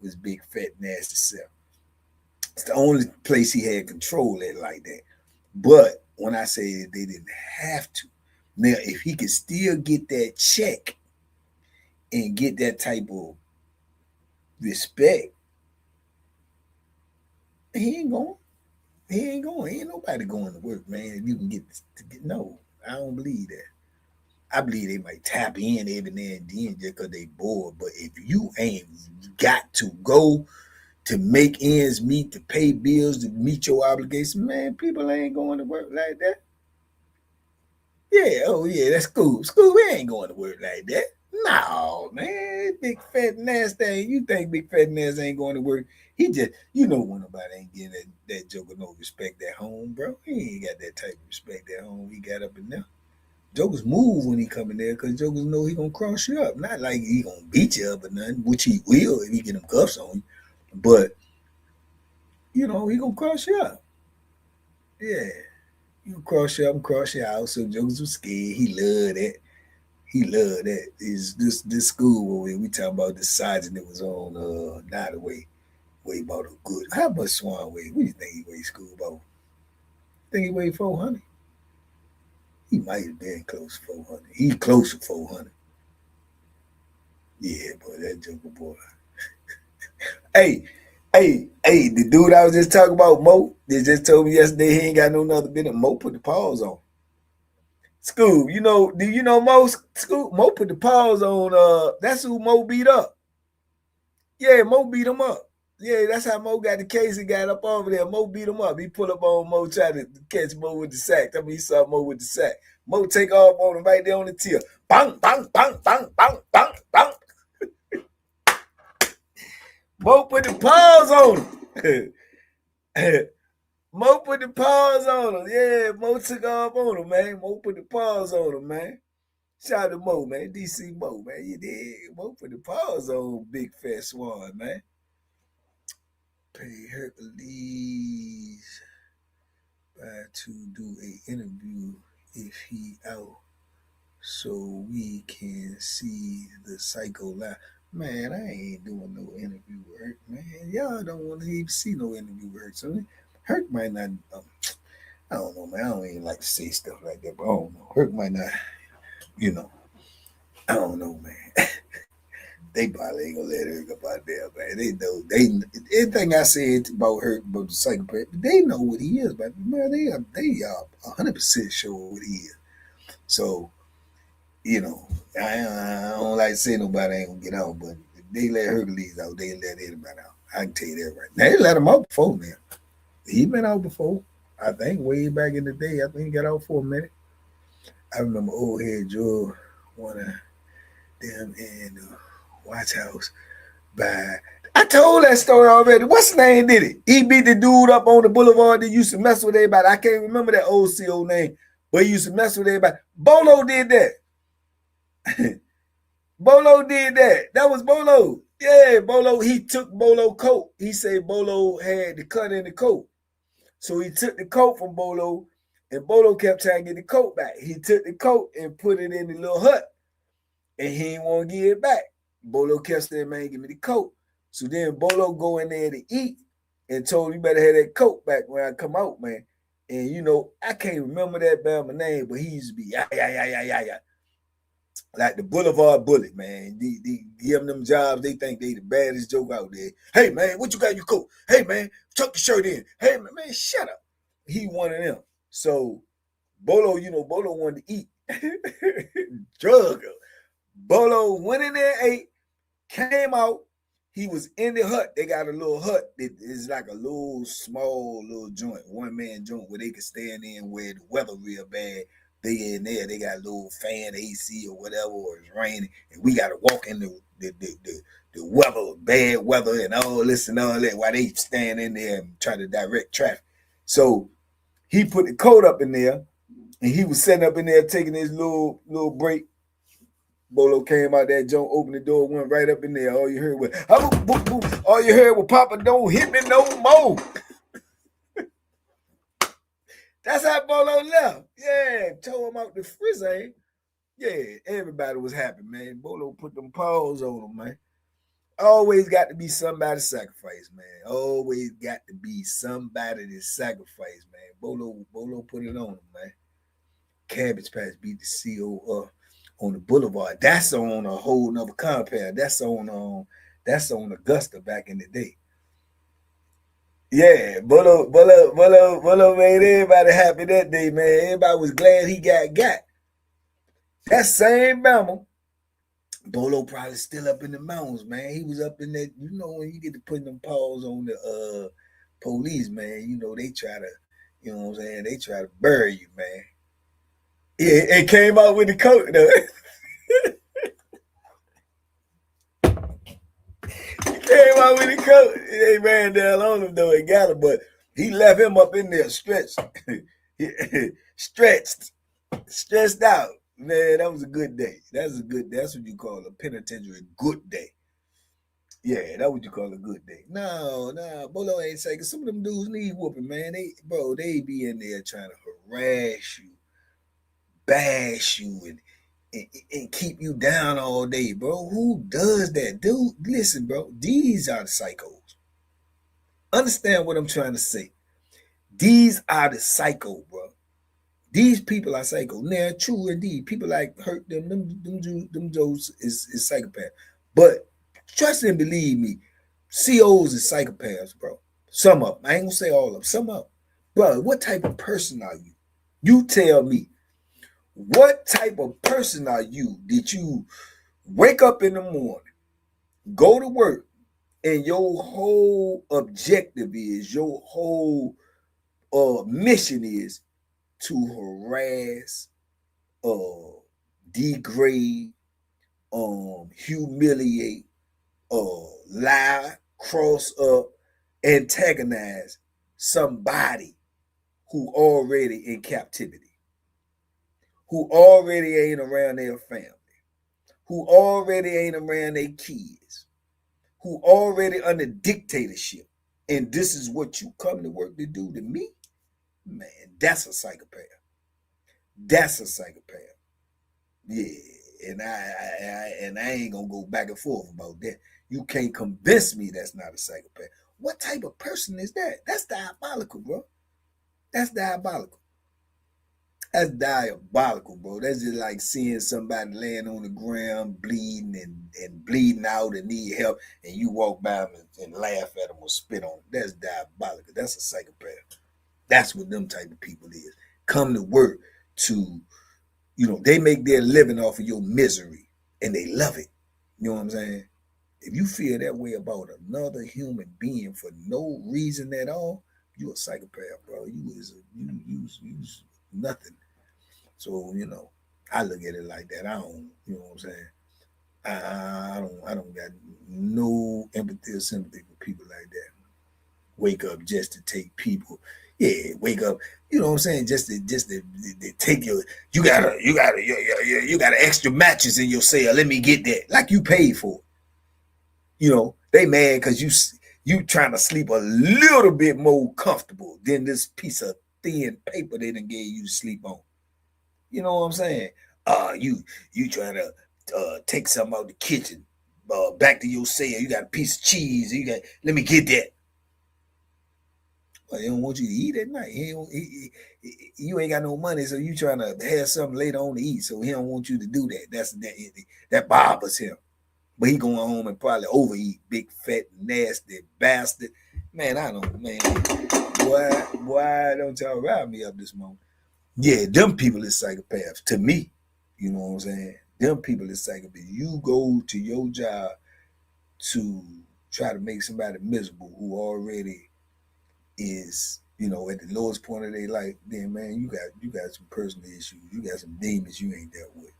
Was big fat nasty self. It's the only place he had control at like that. But when I say that they didn't have to, now if he could still get that check and get that type of respect, he ain't going. He ain't going. Ain't nobody going to work, man. If you can get no, I don't believe that. I believe they might tap in every now and then just because they bored. But if you ain't got to go to make ends meet, to pay bills, to meet your obligations, man, people ain't going to work like that. Yeah, oh yeah, that's cool. School, we ain't going to work like that. No, man, big fat nasty. You think big fat nasty ain't going to work? He just, when nobody ain't getting that joker no respect at home, bro. He ain't got that type of respect at home he got up in there. Jokers move when he come in there because jokers know he gonna cross you up. Not like he gonna beat you up or nothing, which he will if he get them cuffs on you. But he gonna cross you up. Yeah. He gonna cross you up and cross you out. So jokers was scared. He loved that. He loved that. Is this school where we talking about the sergeant that was on Night Away. Weigh about a good. How much Swan weigh? What do you think he weighed, Schoolboy? Think he weighed 400? He might have been close to 400. He close to 400. Yeah, boy, that Joker boy. Hey, the dude I was just talking about, Mo, they just told me yesterday he ain't got no other business. Mo put the pause on. Scoob, do you know Mo? Scoob, Mo put the pause on. That's who Mo beat up. Yeah, Mo beat him up. Yeah, that's how Mo got the case and got up over there. Mo beat him up. He pulled up on Mo, tried to catch Mo with the sack. I mean, he saw Mo with the sack. Mo take off on him right there on the tier. Bang, bang, bang, bang, bang, bang, bang. Mo put the pause on him. Mo put the pause on him. Yeah, Mo took off on him, man. Mo put the pause on him, man. Shout out to Mo, man. DC Mo, man. You did. Mo put the pause on Big Fat Swan, man. Pay Hercules to do a interview if he out so we can see the psycho live. Man, I ain't doing no interview with Herc, man. Y'all don't want to even see no interview with Herc. So Herc might not, I don't know, man. I don't even like to say stuff like that, but I don't know. Herc might not, I don't know, man. They probably ain't gonna let Herc up out there, man. They know, anything I said about Herc, about the psychopath, they know what he is, but man, they are 100% sure what he is. So, I don't like to say nobody ain't gonna get out, but if they let Hercules out, they let anybody out. I can tell you that right now. They let him out before now. He been out before. I think way back in the day. I think he got out for a minute. I remember old head Joe, one of them in the Watch House by. I told that story already. What's his name did it? He beat the dude up on the boulevard that used to mess with everybody. I can't remember that old CO name, but he used to mess with everybody. Bolo did that. Bolo did that. That was Bolo. Yeah, Bolo. He took Bolo coat. He said Bolo had the cut in the coat. So he took the coat from Bolo, and Bolo kept trying to get the coat back. He took the coat and put it in the little hut, and he didn't want to give it back. Bolo kept saying, man, give me the coat. So then Bolo go in there to eat and told him, you better have that coat back when I come out, man. And, I can't remember that Bama name, but he used to be, yeah. Like the Boulevard Bully, man. They give them jobs. They think they the baddest joke out there. Hey, man, what you got in your coat? Hey, man, tuck the shirt in. Hey, man, shut up. He one of them. So Bolo, Bolo wanted to eat. Drug. Bolo went in there, ate, came out. He was in the hut. They got a little hut that is like a little small little joint, one-man joint where they can stand in where the weather real bad. They in there, they got a little fan, AC or whatever, or it's raining, and we got to walk in the weather, bad weather, and all this and all that while they stand in there and try to direct traffic. So he put the coat up in there, and he was sitting up in there taking his little break. Bolo came out that joint, opened the door, went right up in there. All you heard was, Papa, don't hit me no more. That's how Bolo left. Yeah, tore him out the frizz. Yeah, everybody was happy, man. Bolo put them paws on him, man. Always got to be somebody to sacrifice, man. Always got to be somebody to sacrifice, man. Bolo put it on him, man. Cabbage Patch beat the CO on the boulevard. That's on a whole nother compound. That's on Augusta back in the day. Yeah, Bolo made everybody happy that day, man. Everybody was glad he got. That same Bama, Bolo probably still up in the mountains, man. He was up in that, when you get to putting them paws on the police, man, they try to, what I'm saying, they try to bury you, man. Yeah, it came out with the coat, though. Came out with the coat. They ran down on him though and got him, but he left him up in there stretched, stressed out. Man, that was a good day. That's what you call a penitentiary good day. Yeah, that's what you call a good day. No, Bolo ain't saying. Some of them dudes need whooping, man. They be in there trying to harass you, bash you, and keep you down all day, bro. Who does that? Dude, listen, bro. These are the psychos. Understand what I'm trying to say. These are the psycho, bro. These people are psycho. Now, true indeed, people like hurt them Joes is psychopath. But trust and believe me, COs is psychopaths, bro. Some of them. I ain't gonna say all of them. Some of them. Bro, what type of person are you? You tell me. What type of person are you? Did you wake up in the morning, go to work, and your whole objective is, your whole mission is to harass, degrade, humiliate, lie, cross up, antagonize somebody who already in captivity, who already ain't around their family, who already ain't around their kids, who already under dictatorship. And this is what you come to work to do to me? Man, that's a psychopath. That's a psychopath. Yeah. And I ain't gonna go back and forth about that. You can't convince me that's not a psychopath. What type of person is that? That's diabolical, bro. That's diabolical. That's diabolical, bro. That's just like seeing somebody laying on the ground bleeding and bleeding out and need help, and you walk by them and laugh at them or spit on them. That's diabolical. That's a psychopath. That's what them type of people is. Come to work to, they make their living off of your misery, and they love it. You know what I'm saying? If you feel that way about another human being for no reason at all, you a psychopath, bro. You nothing. So, I look at it like that. I don't, you know what I'm saying? I don't got no empathy or sympathy for people like that. Wake up just to take people. Yeah, wake up. You know what I'm saying? Just to take you got an extra mattress in your cell. Let me get that. Like you paid for it. They mad because you trying to sleep a little bit more comfortable than this piece of thin paper they done gave you to sleep on. You know what I'm saying? You trying to take something out the kitchen, back to your cell. You got a piece of cheese. Let me get that. Well, he don't want you to eat at night. You ain't got no money, so you trying to have something later on to eat. So he don't want you to do that. That bothers him. But he going home and probably overeat, big fat nasty bastard. Man, I don't. Man, why don't y'all rile me up this moment? Yeah, them people is psychopaths to me. You know what I'm saying? Them people is psychopaths. You go to your job to try to make somebody miserable who already is, at the lowest point of their life. Then, man, you got some personal issues. You got some demons you ain't dealt with.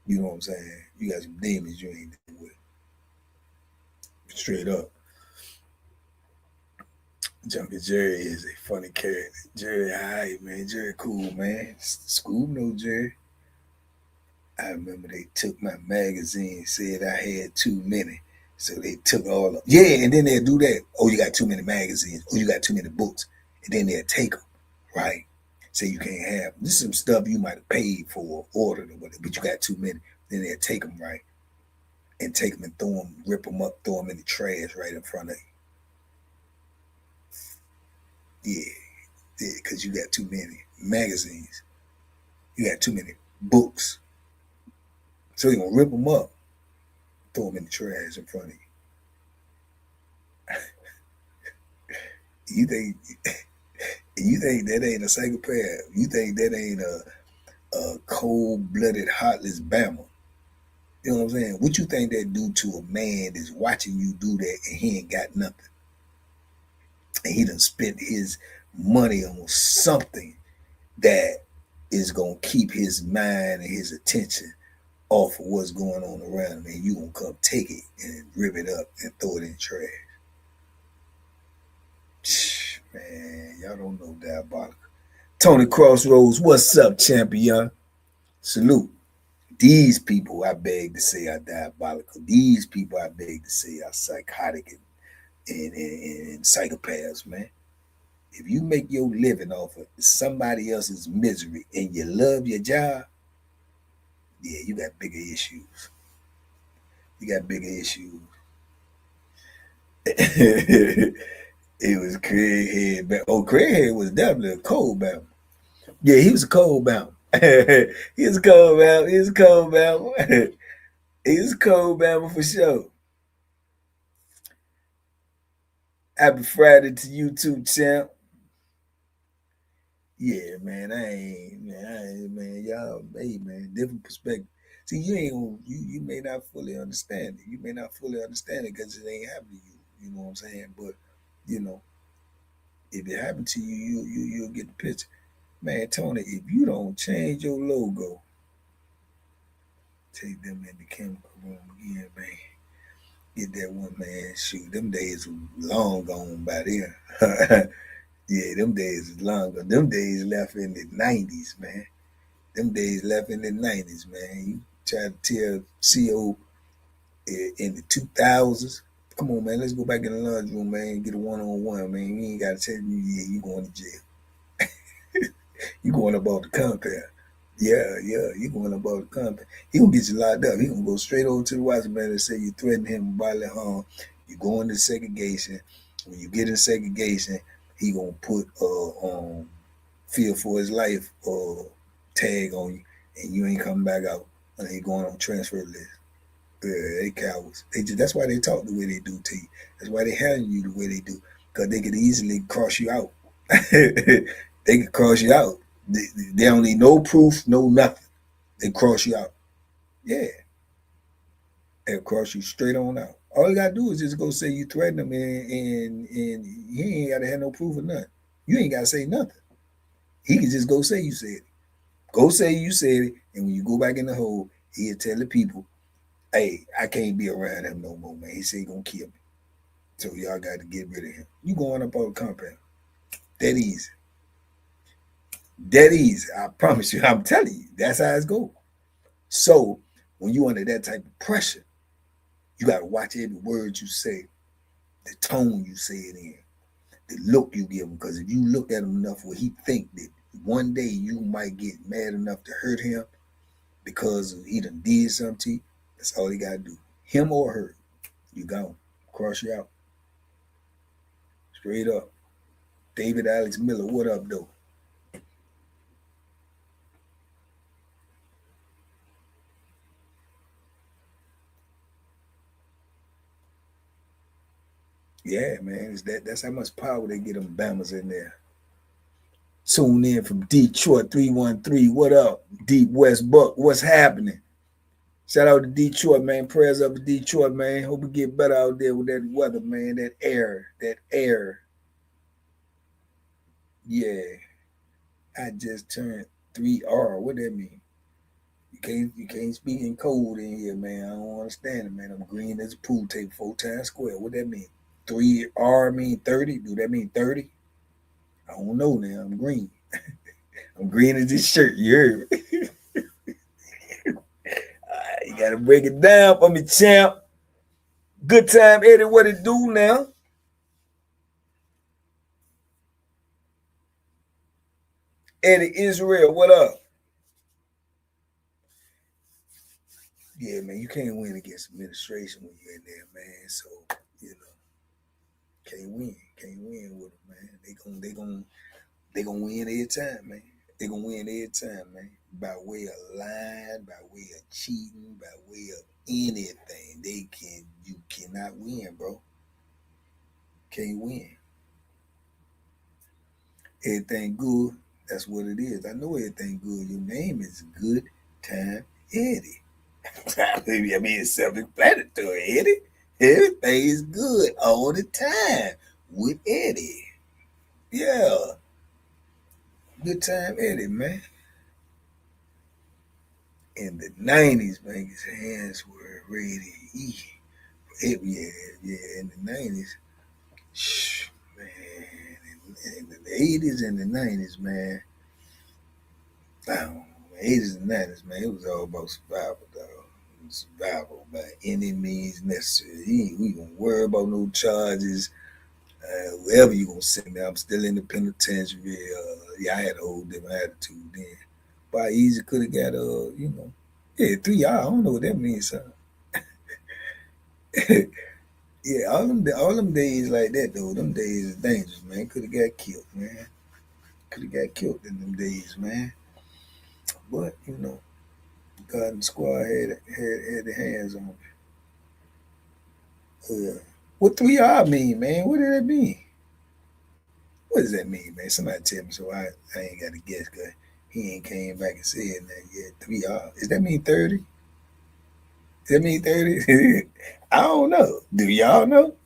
You know what I'm saying? You got some demons you ain't dealt with. Straight up. Junkie Jerry is a funny character. Jerry, hi, man. Jerry, cool, man. School no Jerry. I remember they took my magazine, said I had too many. So they took all of them. Yeah, and then they'll do that. Oh, you got too many magazines. Oh, you got too many books. And then they'll take them, right? Say you can't have them. This is some stuff you might have paid for or ordered or whatever, but you got too many. Then they'll take them, right? And take them and throw them, rip them up, throw them in the trash right in front of you. Yeah, because you got too many magazines. You got too many books. So they're going to rip them up, throw them in the trash in front of you. You think that ain't a psychopath? You think that ain't a cold-blooded, heartless Bama? You know what I'm saying? What you think that do to a man that's watching you do that and he ain't got nothing? And he done spent his money on something that is going to keep his mind and his attention off of what's going on around him, and you going to come take it and rip it up and throw it in the trash. Man, y'all don't know diabolical. Tony Crossroads, what's up, champion? Salute. These people, I beg to say, are diabolical. These people, I beg to say, are psychotic and psychopaths, man. If you make your living off of somebody else's misery and you love your job, yeah, you got bigger issues. You got bigger issues. It was Craighead. Oh, Craighead was definitely a cold bound. Yeah, he was a cold bound. He was a cold bound. He was a cold bound. He was a cold bound for sure. Happy Friday to you too, champ. Yeah, man, man, y'all, hey, man, different perspective. See, you ain't gonna, you may not fully understand it. You may not fully understand it because it ain't happened to you. You know what I'm saying? But you know, if it happened to you, you'll get the picture. Man, Tony, if you don't change your logo, take them in the chemical room again, man. Get that one man shoot. Them days were long gone by there. Yeah, them days is long gone. Them days left in the 90s, man. Them days left in the 90s, man. You try to tell CO in the 2000s. Come on, man. Let's go back in the lunchroom, man, and get a one-on-one, man. You ain't got to tell me, yeah, you going to jail. You going about the compound. Yeah, you going about the compound. He gonna get you locked up. He gonna go straight over to the watchman and say you threatened him with bodily harm. You go into segregation. When you get in segregation, he gonna put fear for his life tag on you, and you ain't coming back out. And he going on transfer list. Yeah, they cowards. That's why they talk the way they do to you. That's why they handle you the way they do. Because they could easily cross you out. They could cross you out. They don't need no proof, no nothing. They cross you out. Yeah. They'll cross you straight on out. All you gotta do is just go say you threatened them, and he ain't gotta have no proof or nothing. You ain't gotta say nothing. He can just go say you said it. Go say you said it, and when you go back in the hole, he'll tell the people, hey, I can't be around him no more, man. He said he gonna kill me. So y'all got to get rid of him. You going up on the compound. That easy. That easy. I promise you. I'm telling you. That's how it's go. So when you under that type of pressure, you got to watch every word you say, the tone you say it in, the look you give him. Because if you look at him enough where he think that one day you might get mad enough to hurt him because he done did something to you, that's all he got to do. Him or her, you gone. Cross you out. Straight up. David Alex Miller, what up, though? Yeah, man, that's how much power they get them Bammers in there. Tune in from Detroit 313. What up? Deep West Buck. What's happening? Shout out to Detroit, man. Prayers up to Detroit, man. Hope we get better out there with that weather, man. That air. That air. Yeah. I just turned 3R. What that mean? You can't speak in code in here, man. I don't understand it, man. I'm green as a pool table 4 times square. What that mean? 3R mean 30? Do that mean 30? I don't know now. I'm green. I'm green as this shirt. You heard me? You gotta break it down for me, champ. Good time, Eddie. What it do now? Eddie Israel, what up? Yeah, man, you can't win against administration when you're in there, man. So, you know, can't win with them, man. They gonna win every time, man. They gonna win every time, man. By way of lying, by way of cheating, by way of anything. You cannot win, bro. Can't win. Everything good, that's what it is. I know everything good. Your name is Good Time Eddie. I mean, it's self-explanatory, Eddie. Everything is good all the time with Eddie. Yeah, Good Time Eddie, man. In the 90s, man, his hands were ready to eat. Yeah, in the 90s. Man, in the 80s and the 90s, man. I don't know, 80s and 90s, man, it was all about survival, dog. Survival by any means necessary. We gonna worry about no charges. Wherever you gonna send me, I'm still in the penitentiary. Yeah, I had a whole different attitude then. But I easily could have got yeah, 3 hours. I don't know what that means, son. Yeah, all them days like that though. Them days is dangerous, man. Could have got killed, man. Could have got killed in them days, man. But God and the squad had their hands on me. What 3R mean, man? What did that mean? What does that mean, man? Somebody tell me so I ain't got to guess because he ain't came back and said that yet. 3R. Does that mean 30? Does that mean 30? I don't know. Do y'all know?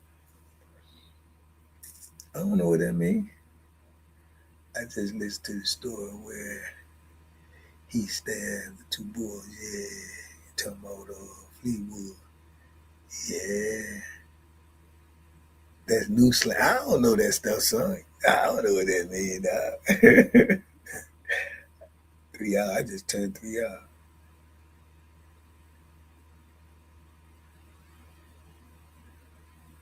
I don't know what that means. I just listened to the story where he stabbed the two boys. Yeah. Talking about Fleetwood. Yeah. That's new slang. I don't know that stuff, son. I don't know what that means, dog. 3R. I just turned 3R.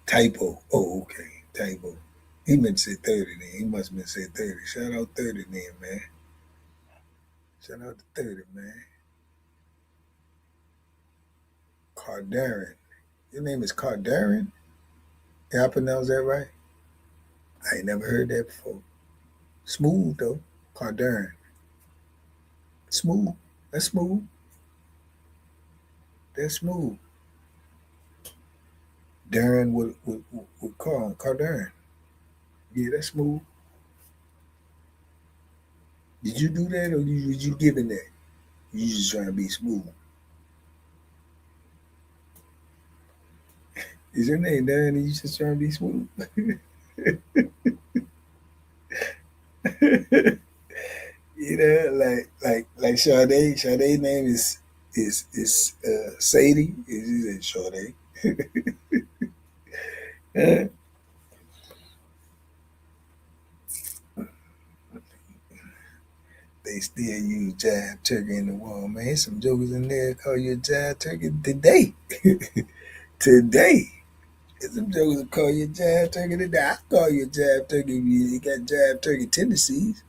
Typo. Oh, okay. Typo. He meant to say 30 then. He must have been say 30. Shout out 30 then, man. Shout out to 30, man. Cardarin. Your name is Cardarin? Did I pronounce that right? I ain't never heard that before. Smooth, though. Cardarin. Smooth. That's smooth. That's smooth. Darren would call him Cardarin. Yeah, that's smooth. Did you do that or was you giving that? You just trying to be smooth. Is your name Darren and you just trying to be smooth? Like Sade. Sade's name is Sadie. Is it Sade? They still use jive turkey in the wall, man. Some jokers in there call you a jive turkey today. Today. Some jokers will call you a jive turkey today. I call you a jive turkey if you got jive turkey tendencies.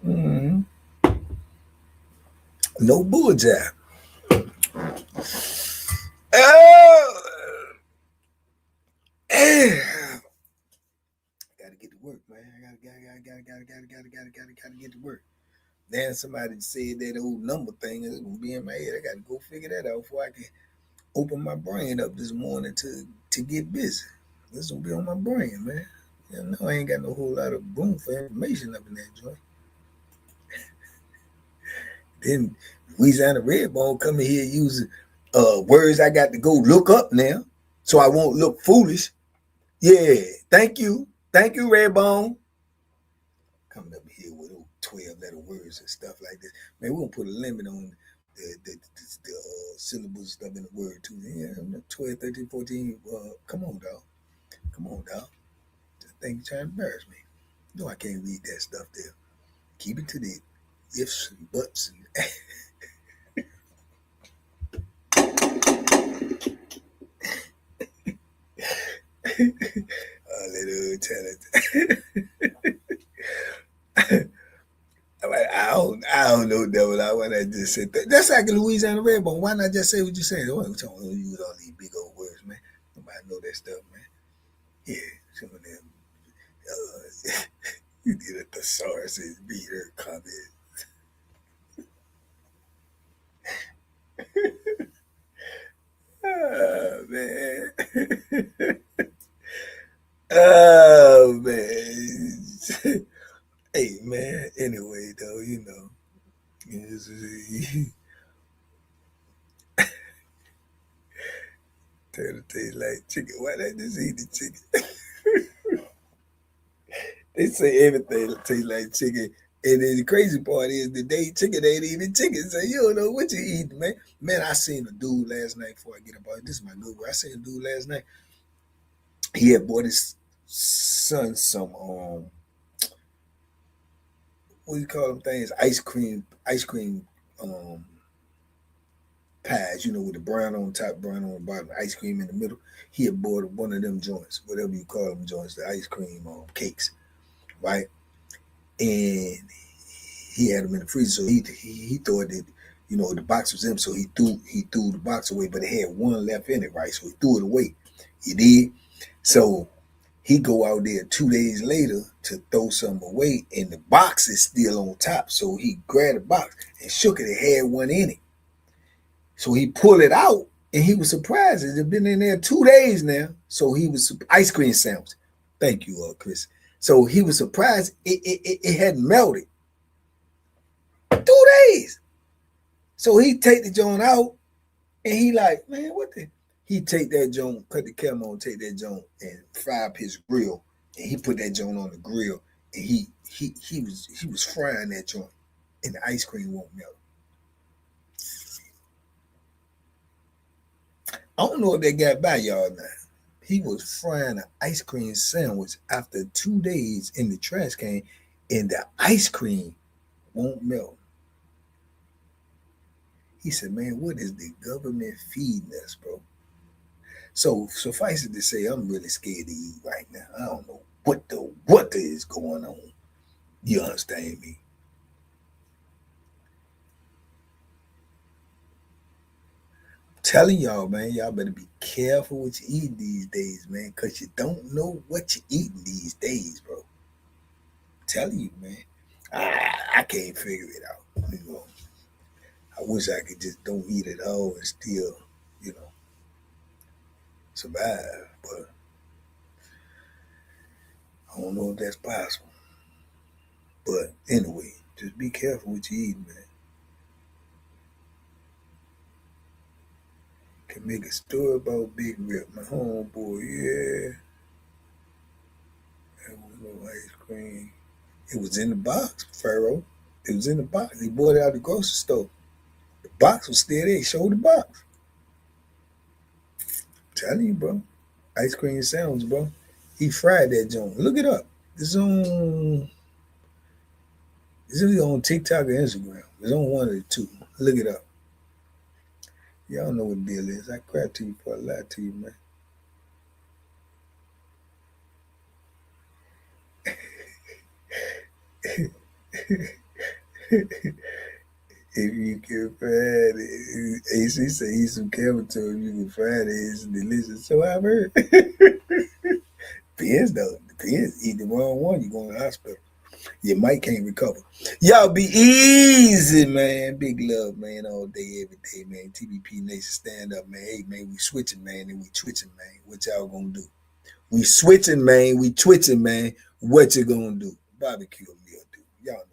Mm-hmm. No bull jive. Oh, gotta get to work, man. I gotta get to work. Then somebody said that old number thing is gonna be in my head. I gotta go figure that out before I can open my brain up this morning to get busy. This will be on my brain, man. You know, I ain't got no whole lot of room for information up in that joint. Then Louisiana Redbone coming here using words I got to go look up now, so I won't look foolish. Yeah, thank you, Redbone. Coming up here with 12-letter words and stuff like this. Man, we're gonna put a limit on the syllables stuff in the word too. Yeah, 12, 13, 14. Come on, dog. Come on, dog. I think you're trying to embarrass me. No, I can't read that stuff there. Keep it to the ifs and buts and little talent. I don't know, devil. Why not just say that? That's like a Louisiana Redbone. Why not just say what you saying? Why don't you use all these big old words, man? Nobody know that stuff, man. Yeah, some of them. You did a thesaurus and read her comment. Oh man. Oh man. Hey man. Anyway, though, turtle taste like chicken. Why not just eat the chicken? They say everything tastes like chicken. And then the crazy part is the day chicken ain't even chicken. So you don't know what you eat, man. Man, I seen a dude last night before I get up. This is my good word. I seen a dude last night. He had bought his son some what do you call them things? Ice cream um pies, with the brown on top, brown on the bottom, ice cream in the middle. He had bought one of them joints, whatever you call them joints, the ice cream cakes, right? And he had them in the freezer, so he thought that the box was empty, so he threw the box away, but it had one left in it, right? So he threw it away. He did. So he go out there 2 days later to throw something away, and the box is still on top. So he grabbed the box and shook it. It had one in it. So he pulled it out, and he was surprised. It had been in there 2 days now. So he was ice cream sandwich. Thank you, Chris. So he was surprised it hadn't melted. 2 days. So he take the joint out, and he like, man, what the? He take that joint, cut the camera on, take that joint, and fry up his grill, and he put that joint on the grill, and he was frying that joint, and the ice cream won't melt. I don't know if they got by y'all now. He was frying an ice cream sandwich after 2 days in the trash can, and the ice cream won't melt. He said, man, what is the government feeding us, bro? So suffice it to say, I'm really scared to eat right now. I don't know what is going on. You understand me? I'm telling y'all, man, y'all better be careful what you eat these days, man, because you don't know what you're eating these days, bro. I'm telling you, man. I can't figure it out. I wish I could just don't eat at all and still, survive. But I don't know if that's possible. But anyway, just be careful what you eat, man. Can make a story about Big Rip, my homeboy, yeah. That was no ice cream. It was in the box, Pharaoh. It was in the box. He bought it out of the grocery store. The box was still there. He showed the box. I'm telling you, bro. Ice cream sandwich, bro. He fried that joint. Look it up. It's on TikTok or Instagram. It's on one of the two. Look it up. Y'all know what the deal is. I crap to you before I lie to you, man. If you can find it, AC say eat some camel toe. If you can find it, it's delicious. So I've heard. Depends though. Depends. Eat the wrong one, you go in the hospital. Your mic can't recover. Y'all be easy, man. Big love, man, all day, every day, man. TBP Nation, stand up, man. Hey, man, we switching, man, and we twitching, man. What y'all gonna do? We switching, man. We twitching, man. What you gonna do? Barbecue a meal, dude. Y'all know.